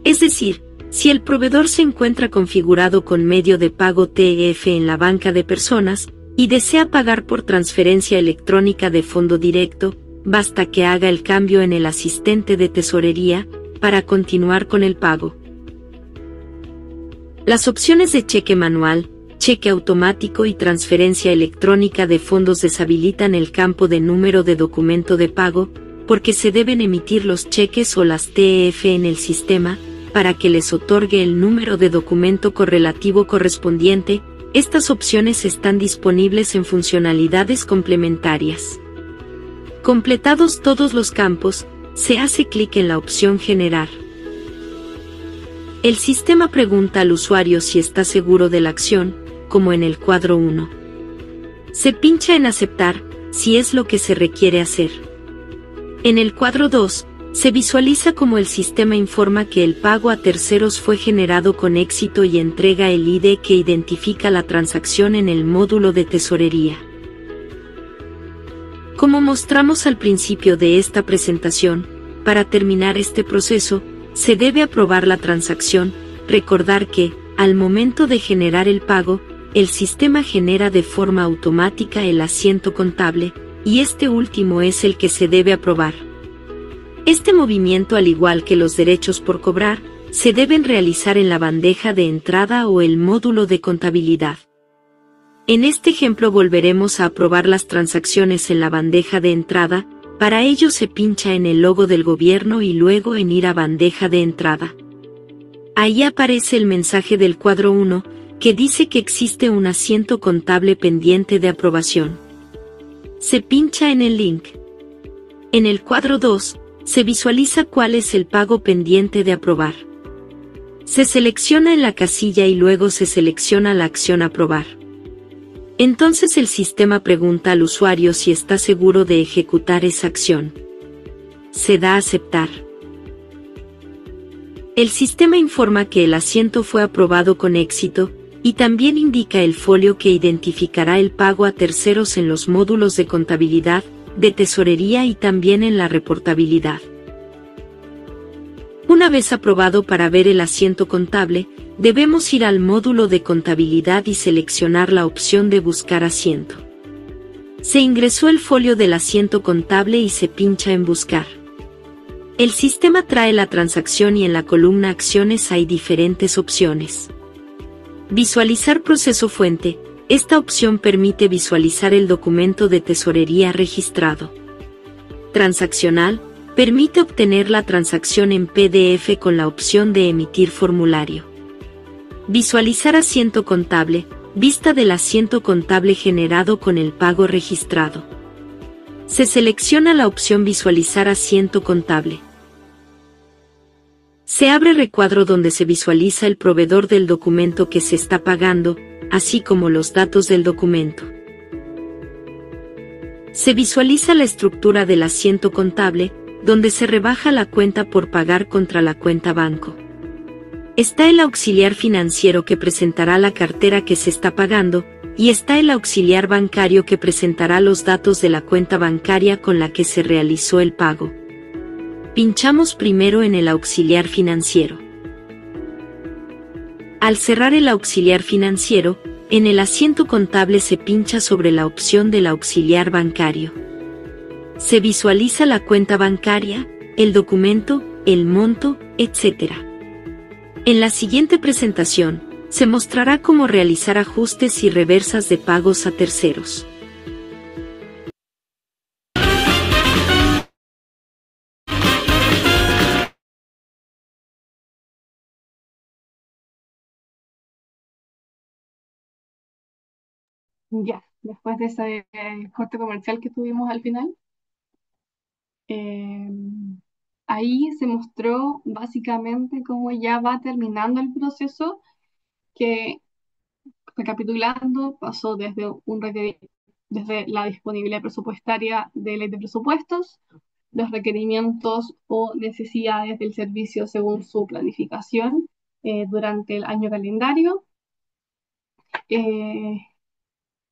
Es decir, si el proveedor se encuentra configurado con medio de pago TEF en la banca de personas, y desea pagar por transferencia electrónica de fondo directo, basta que haga el cambio en el asistente de tesorería, para continuar con el pago. Las opciones de cheque manual, cheque automático y transferencia electrónica de fondos deshabilitan el campo de número de documento de pago, porque se deben emitir los cheques o las TEF en el sistema, para que les otorgue el número de documento correlativo correspondiente. Estas opciones están disponibles en funcionalidades complementarias. Completados todos los campos, se hace clic en la opción Generar. El sistema pregunta al usuario si está seguro de la acción, como en el cuadro 1. Se pincha en Aceptar, si es lo que se requiere hacer. En el cuadro 2, se visualiza cómo el sistema informa que el pago a terceros fue generado con éxito y entrega el ID que identifica la transacción en el módulo de tesorería. Como mostramos al principio de esta presentación, para terminar este proceso, se debe aprobar la transacción. Recordar que, al momento de generar el pago, el sistema genera de forma automática el asiento contable, y este último es el que se debe aprobar. Este movimiento, al igual que los derechos por cobrar, se deben realizar en la bandeja de entrada o el módulo de contabilidad. En este ejemplo volveremos a aprobar las transacciones en la bandeja de entrada. Para ello se pincha en el logo del gobierno y luego en Ir a bandeja de entrada. Ahí aparece el mensaje del cuadro 1, que dice que existe un asiento contable pendiente de aprobación. Se pincha en el link. En el cuadro 2, se visualiza cuál es el pago pendiente de aprobar. Se selecciona en la casilla y luego se selecciona la acción Aprobar. Entonces el sistema pregunta al usuario si está seguro de ejecutar esa acción. Se da a Aceptar. El sistema informa que el asiento fue aprobado con éxito, y también indica el folio que identificará el pago a terceros en los módulos de contabilidad, de tesorería y también en la reportabilidad. Una vez aprobado, para ver el asiento contable, debemos ir al módulo de contabilidad y seleccionar la opción de Buscar asiento. Se ingresó el folio del asiento contable y se pincha en Buscar. El sistema trae la transacción y en la columna Acciones hay diferentes opciones. Visualizar proceso fuente. Esta opción permite visualizar el documento de tesorería registrado. Transaccional. Permite obtener la transacción en PDF con la opción de Emitir formulario. Visualizar asiento contable. Vista del asiento contable generado con el pago registrado. Se selecciona la opción Visualizar asiento contable. Se abre recuadro donde se visualiza el proveedor del documento que se está pagando, así como los datos del documento. Se visualiza la estructura del asiento contable, donde se rebaja la cuenta por pagar contra la cuenta banco. Está el auxiliar financiero que presentará la cartera que se está pagando, y está el auxiliar bancario que presentará los datos de la cuenta bancaria con la que se realizó el pago. Pinchamos primero en el auxiliar financiero. Al cerrar el auxiliar financiero, en el asiento contable se pincha sobre la opción del auxiliar bancario. Se visualiza la cuenta bancaria, el documento, el monto, etc. En la siguiente presentación, se mostrará cómo realizar ajustes y reversas de pagos a terceros. Ya, después de ese corte comercial que tuvimos al final, eh, ahí se mostró básicamente cómo ya va terminando el proceso, que, recapitulando, pasó desde la disponibilidad presupuestaria de ley de presupuestos, los requerimientos o necesidades del servicio según su planificación durante el año calendario, eh,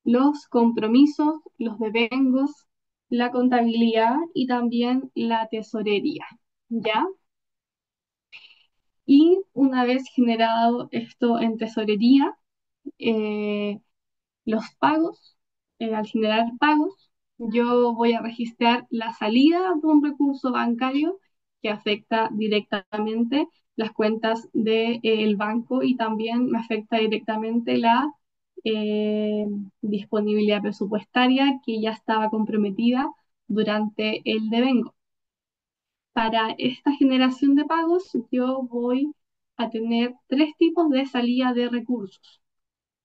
los compromisos, los devengos, la contabilidad y también la tesorería, ¿ya? Y una vez generado esto en tesorería, eh, los pagos, al generar pagos, yo voy a registrar la salida de un recurso bancario que afecta directamente las cuentas del banco y también me afecta directamente la eh, disponibilidad presupuestaria que ya estaba comprometida durante el devengo. Para esta generación de pagos, yo voy a tener tres tipos de salida de recursos.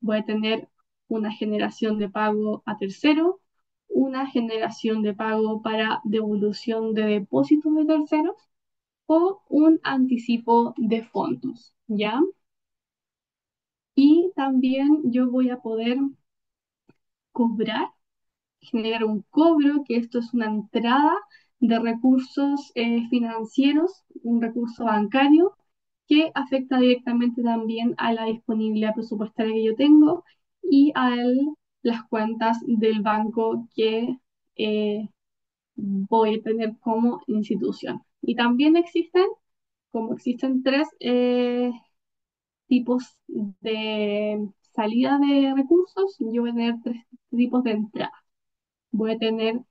Voy a tener una generación de pago a tercero, una generación de pago para devolución de depósitos de terceros o un anticipo de fondos, ¿ya? Y también yo voy a poder cobrar, generar un cobro, que esto es una entrada de recursos financieros, un recurso bancario, que afecta directamente también a la disponibilidad presupuestaria que yo tengo y a las cuentas del banco que voy a tener como institución. Y también como existen tres tipos de salida de recursos, yo voy a tener tres tipos de entrada. Voy a tener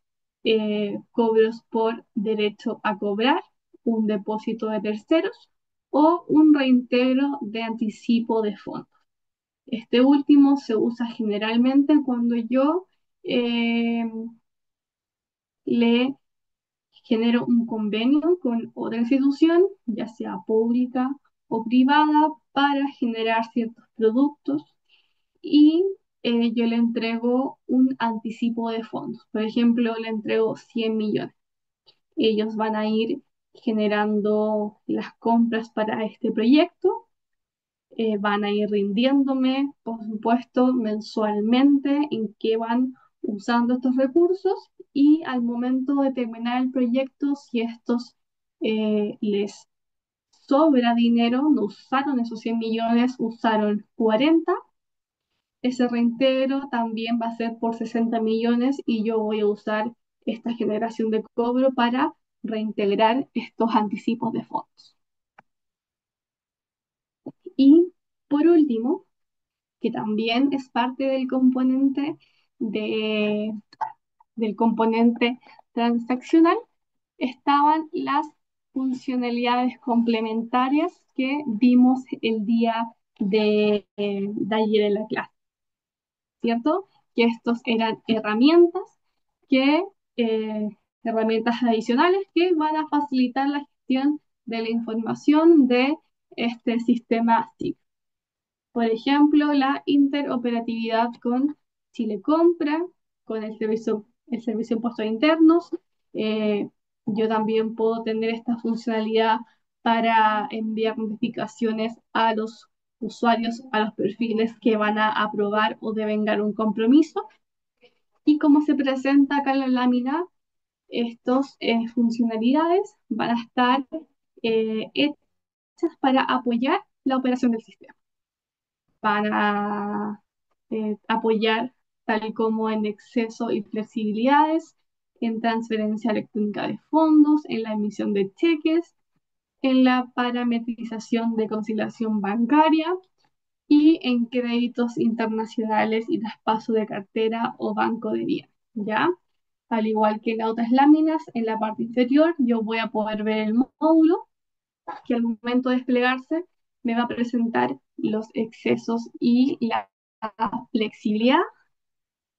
cobros por derecho a cobrar, un depósito de terceros o un reintegro de anticipo de fondos. Este último se usa generalmente cuando yo eh, le genero un convenio con otra institución, ya sea pública o privada, para generar ciertos productos y yo le entrego un anticipo de fondos. Por ejemplo, le entrego 100 millones. Ellos van a ir generando las compras para este proyecto, van a ir rindiéndome, por supuesto, mensualmente en qué van usando estos recursos y al momento de terminar el proyecto, si estos les sobra dinero, no usaron esos 100 millones, usaron 40, ese reintegro también va a ser por 60 millones y yo voy a usar esta generación de cobro para reintegrar estos anticipos de fondos. Y por último, que también es parte de, del componente transaccional, estaban las funcionalidades complementarias que vimos el día de ayer en la clase. ¿Cierto? Que estos eran que, herramientas adicionales que van a facilitar la gestión de la información de este sistema SIG. Por ejemplo, la interoperatividad con Chile Compra, con el servicio de impuestos internos. Eh, yo también puedo tener esta funcionalidad para enviar notificaciones a los usuarios, a los perfiles que van a aprobar o devengar un compromiso. Y como se presenta acá en la lámina, estas funcionalidades van a estar hechas para apoyar la operación del sistema, para apoyar tal como en exceso y flexibilidades, en transferencia electrónica de fondos, en la emisión de cheques, en la parametrización de conciliación bancaria y en créditos internacionales y traspaso de cartera o banco de bien, ¿ya? Al igual que en las otras láminas, en la parte inferior yo voy a poder ver el módulo que al momento de desplegarse me va a presentar los excesos y la flexibilidad,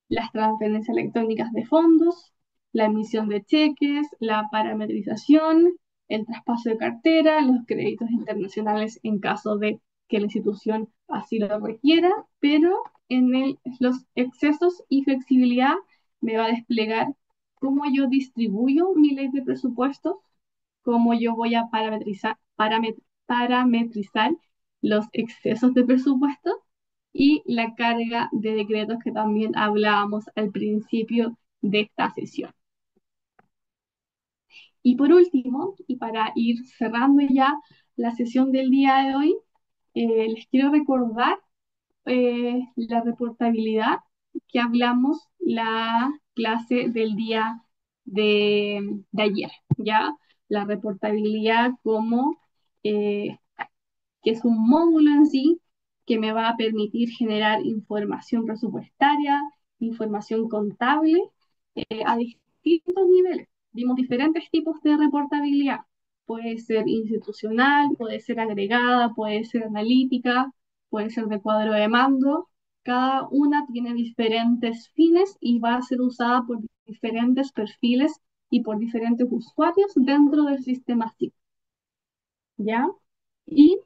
las transferencias electrónicas de fondos, la emisión de cheques, la parametrización, el traspaso de cartera, los créditos internacionales en caso de que la institución así lo requiera, pero los excesos y flexibilidad me va a desplegar cómo yo distribuyo mi ley de presupuestos, cómo yo voy a parametrizar los excesos de presupuesto y la carga de decretos que también hablábamos al principio de esta sesión. Y por último, y para ir cerrando ya la sesión del día de hoy, les quiero recordar la reportabilidad que hablamos la clase del día de ayer, ¿ya? La reportabilidad como que es un módulo en sí que me va a permitir generar información presupuestaria, información contable a distintos niveles. Vimos diferentes tipos de reportabilidad. Puede ser institucional, puede ser agregada, puede ser analítica, puede ser de cuadro de mando. Cada una tiene diferentes fines y va a ser usada por diferentes perfiles y por diferentes usuarios dentro del sistema SIC, ¿ya? Y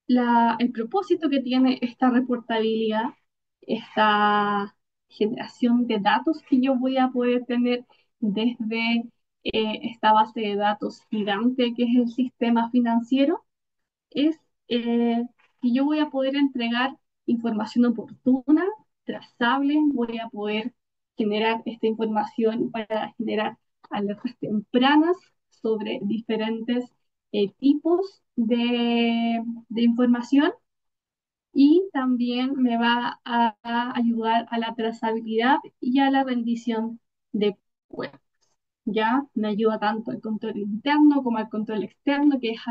el propósito que tiene esta reportabilidad, esta generación de datos que yo voy a poder tener desde esta base de datos gigante que es el sistema financiero, es que yo voy a poder entregar información oportuna, trazable, voy a poder generar esta información para generar alertas tempranas sobre diferentes tipos de información y también me va a ayudar a la trazabilidad y a la rendición de cuentas. Ya me ayuda tanto al control interno como al control externo, que es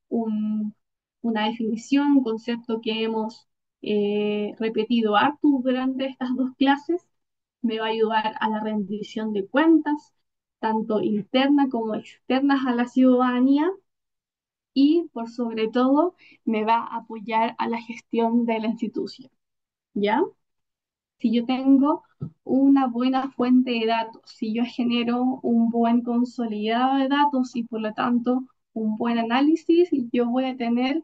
un- una definición, un concepto que hemos repetido harto durante estas dos clases. Me va a ayudar a la rendición de cuentas, tanto interna como externas a la ciudadanía, y por sobre todo me va a apoyar a la gestión de la institución. ¿Ya? Si yo tengo una buena fuente de datos, si yo genero un buen consolidado de datos y por lo tanto un buen análisis, yo voy a tener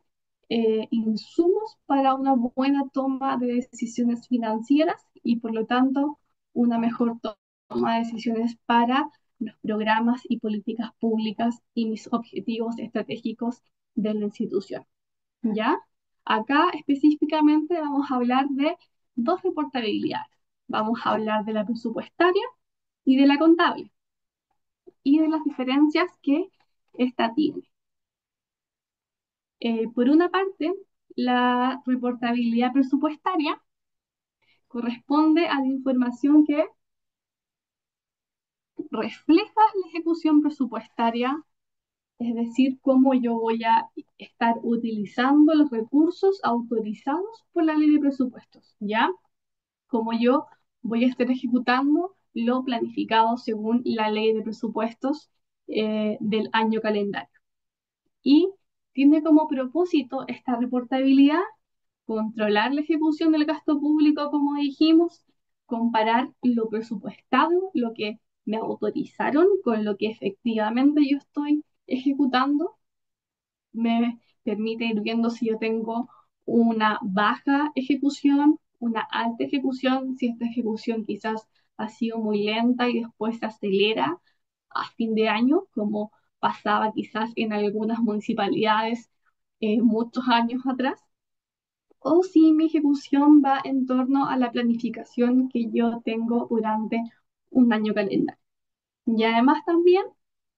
insumos para una buena toma de decisiones financieras y por lo tanto una mejor toma de decisiones para los programas y políticas públicas y mis objetivos estratégicos de la institución. ¿Ya? Acá específicamente vamos a hablar de dos reportabilidades. Vamos a hablar de la presupuestaria y de la contable y de las diferencias que esta tiene. Por una parte, la reportabilidad presupuestaria corresponde a la información que refleja la ejecución presupuestaria, es decir, cómo yo voy a estar utilizando los recursos autorizados por la ley de presupuestos, ¿ya? Como yo voy a estar ejecutando lo planificado según la ley de presupuestos del año calendario. Y tiene como propósito esta reportabilidad controlar la ejecución del gasto público, como dijimos, comparar lo presupuestado, lo que me autorizaron, con lo que efectivamente yo estoy ejecutando. Me permite ir viendo si yo tengo una baja ejecución, una alta ejecución, si esta ejecución quizás ha sido muy lenta y después se acelera a fin de año, como pasaba quizás en algunas municipalidades muchos años atrás, o si mi ejecución va en torno a la planificación que yo tengo durante un año calendario. Y además también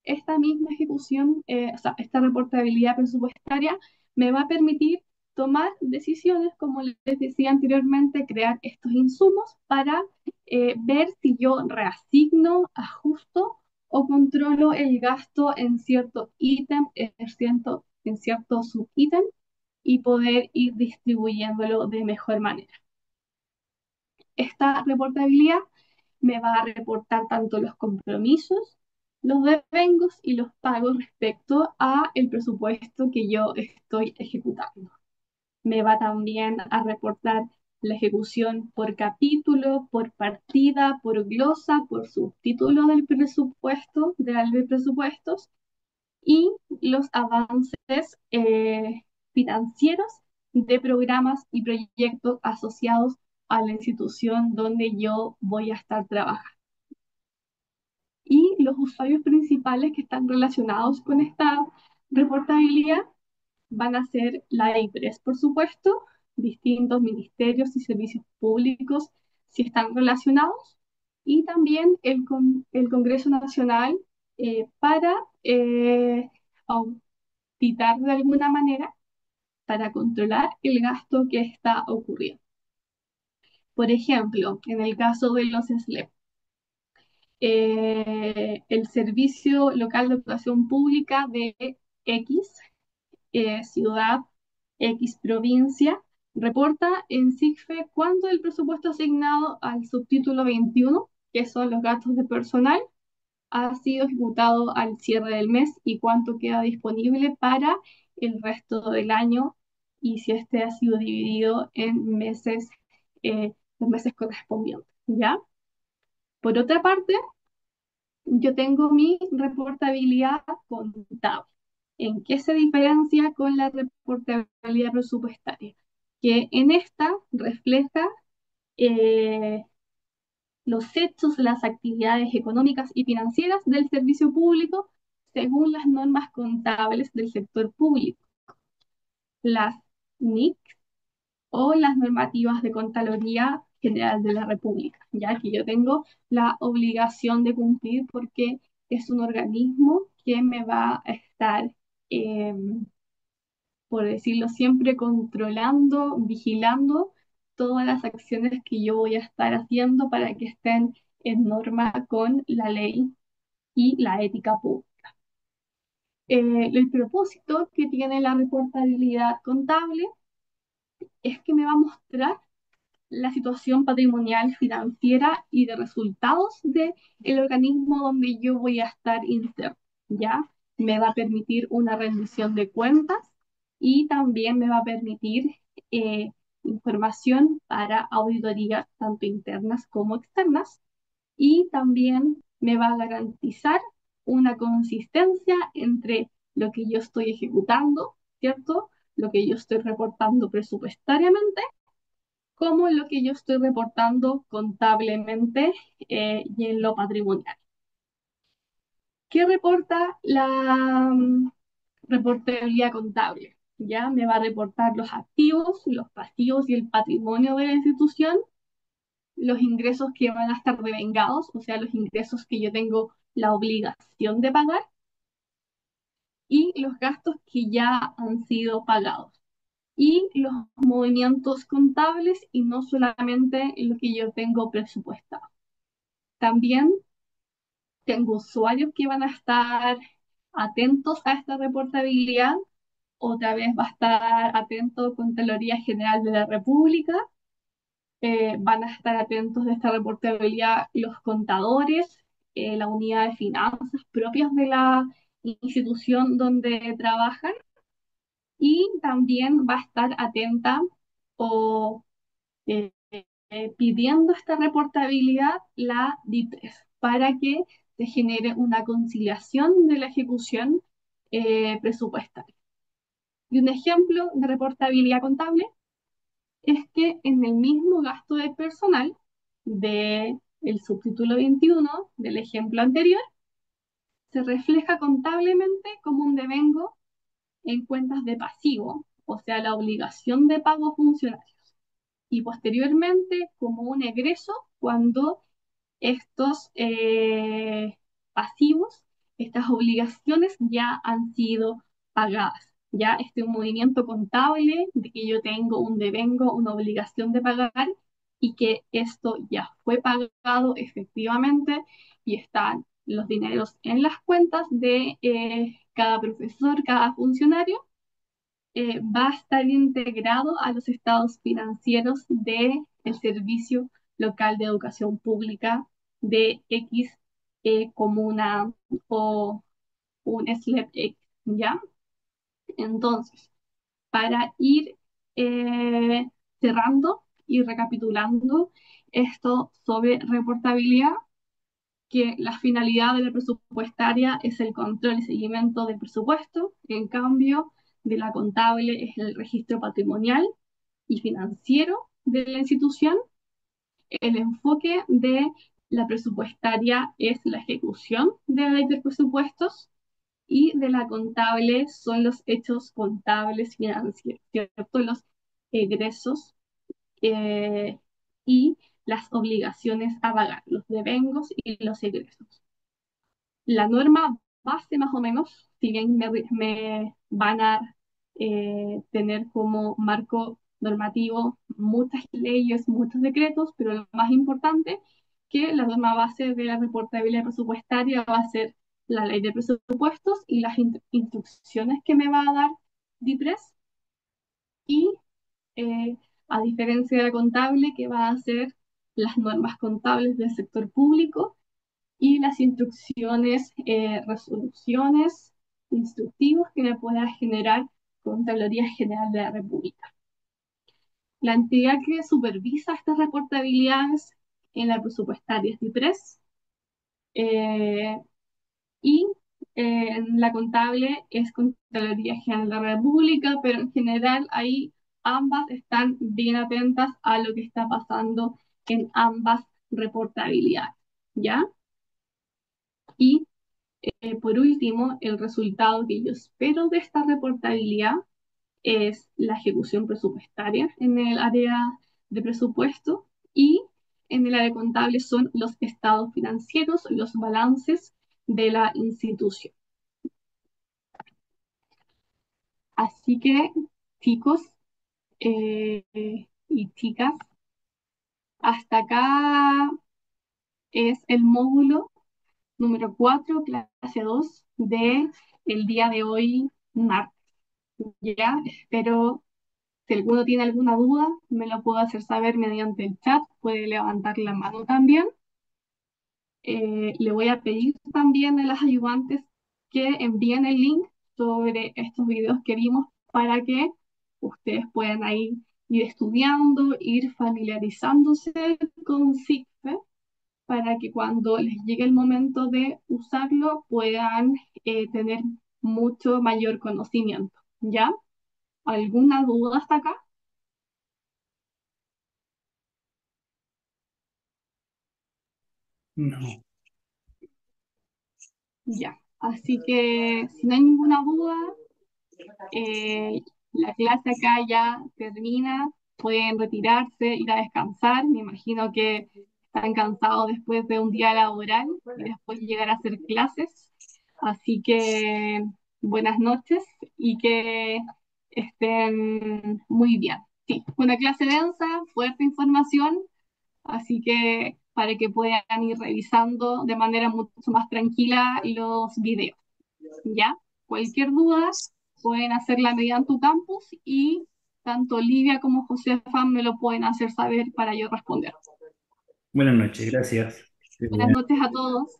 esta misma ejecución, o sea, esta reportabilidad presupuestaria me va a permitir tomar decisiones, como les decía anteriormente, crear estos insumos para ver si yo reasigno, ajusto o controlo el gasto en cierto ítem, en cierto subítem y poder ir distribuyéndolo de mejor manera. Esta reportabilidad me va a reportar tanto los compromisos, los devengos y los pagos respecto a el presupuesto que yo estoy ejecutando. Me va también a reportar la ejecución por capítulo, por partida, por glosa, por subtítulo del presupuesto, de la ley de presupuestos y los avances financieros de programas y proyectos asociados a la institución donde yo voy a estar trabajando. Y los usuarios principales que están relacionados con esta reportabilidad van a ser la IPRES, por supuesto, distintos ministerios y servicios públicos si están relacionados, y también el Congreso Nacional para auditar de alguna manera, para controlar el gasto que está ocurriendo. Por ejemplo, en el caso de los SLEP, el Servicio Local de Educación Pública de X ciudad, X provincia, reporta en SIGFE cuánto el presupuesto asignado al subtítulo 21, que son los gastos de personal, ha sido ejecutado al cierre del mes y cuánto queda disponible para el resto del año y si este ha sido dividido en meses los meses correspondientes, ¿ya? Por otra parte, yo tengo mi reportabilidad contable. ¿En qué se diferencia con la reportabilidad presupuestaria? Que en esta refleja eh, los hechos, las actividades económicas y financieras del servicio público según las normas contables del sector público, las NIC o las normativas de Contraloría General de la República, ya que yo tengo la obligación de cumplir porque es un organismo que me va a estar, eh, por decirlo siempre, controlando, vigilando todas las acciones que yo voy a estar haciendo para que estén en norma con la ley y la ética pública. El propósito que tiene la reportabilidad contable es que me va a mostrar la situación patrimonial, financiera y de resultados del organismo donde yo voy a estar interno, ¿ya? Me va a permitir una rendición de cuentas y también me va a permitir eh, información para auditorías tanto internas como externas y también me va a garantizar una consistencia entre lo que yo estoy ejecutando, ¿cierto? Lo que yo estoy reportando presupuestariamente como lo que yo estoy reportando contablemente y en lo patrimonial. ¿Qué reporta la reportabilidad contable? Ya me va a reportar los activos, los pasivos y el patrimonio de la institución, los ingresos que van a estar devengados, o sea, los ingresos que yo tengo la obligación de pagar, y los gastos que ya han sido pagados. Y los movimientos contables y no solamente lo que yo tengo presupuestado. También tengo usuarios que van a estar atentos a esta reportabilidad. Otra vez va a estar atento Contraloría General de la República. Van a estar atentos de esta reportabilidad los contadores, la unidad de finanzas propias de la institución donde trabajan. Y también va a estar atenta o eh, pidiendo esta reportabilidad la DIPRES para que se genere una conciliación de la ejecución presupuestaria. Y un ejemplo de reportabilidad contable es que en el mismo gasto de personal del subtítulo 21 del ejemplo anterior, se refleja contablemente como un devengo en cuentas de pasivo, o sea, la obligación de pago a funcionarios, y posteriormente como un egreso cuando estos pasivos, estas obligaciones ya han sido pagadas. Ya este es un movimiento contable de que yo tengo un devengo, una obligación de pagar y que esto ya fue pagado efectivamente y están los dineros en las cuentas de cada profesor, cada funcionario, va a estar integrado a los estados financieros del Servicio Local de Educación Pública de X comuna o un SLEP X, ¿ya? Entonces, para ir eh, cerrando y recapitulando esto sobre reportabilidad, que la finalidad de la presupuestaria es el control y seguimiento del presupuesto, en cambio de la contable es el registro patrimonial y financiero de la institución, el enfoque de la presupuestaria es la ejecución de la ley de presupuestos y de la contable son los hechos contables financieros, ¿cierto? Los egresos eh, y las obligaciones a pagar, los devengos y los egresos. La norma base más o menos, si bien me van a tener como marco normativo muchas leyes, muchos decretos, pero lo más importante que la norma base de la reportabilidad presupuestaria va a ser la ley de presupuestos y las instrucciones que me va a dar DIPRES y eh, a diferencia de la contable que va a ser las normas contables del sector público y las instrucciones, resoluciones, instructivos que me pueda generar Contraloría General de la República. La entidad que supervisa estas reportabilidades en la presupuestaria es DIPRES, eh, y en la contable es Contraloría General de la República, pero en general ahí ambas están bien atentas a lo que está pasando en ambas reportabilidades, ¿ya? Y por último, el resultado que yo espero de esta reportabilidad es la ejecución presupuestaria en el área de presupuesto, y en el área contable son los estados financieros, los balances de la institución. Así que, chicos y chicas, hasta acá es el módulo número 4, clase 2 de el día de hoy, martes. Ya, espero, si alguno tiene alguna duda, me lo puede hacer saber mediante el chat, puede levantar la mano también. Le voy a pedir también a las ayudantes que envíen el link sobre estos videos que vimos para que ustedes puedan ahí ir estudiando, ir familiarizándose con SIGFE, para que cuando les llegue el momento de usarlo puedan tener mucho mayor conocimiento. ¿Ya? ¿Alguna duda hasta acá? No. Ya. Así que si no hay ninguna duda, Eh, la clase acá ya termina, pueden retirarse, ir a descansar. Me imagino que están cansados después de un día laboral y después llegar a hacer clases. Así que buenas noches y que estén muy bien. Sí, fue una clase densa, fuerte información, así que para que puedan ir revisando de manera mucho más tranquila los videos. ¿Ya? Cualquier duda pueden hacerla mediante tu campus y tanto Olivia como Josefa me lo pueden hacer saber para yo responder. Buenas noches, gracias. Buenas noches a todos.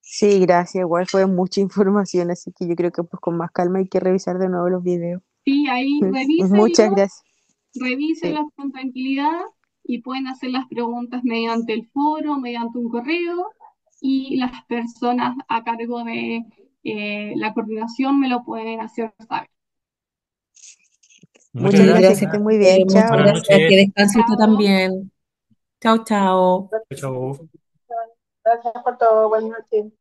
Sí, gracias. Igual fue mucha información, así que yo creo que pues con más calma hay que revisar de nuevo los videos. Sí, ahí Muchas gracias. Sí, revísenlos con tranquilidad y pueden hacer las preguntas mediante el foro, mediante un correo, y las personas a cargo de la coordinación me lo pueden hacer saber. Muchas muchas gracias, que gracias. estén muy bien. Muchas Chao. Buenas gracias. Que noches. descansen tú Chao. también. Chao, chao. Chao. Gracias por todo. Buenas noches.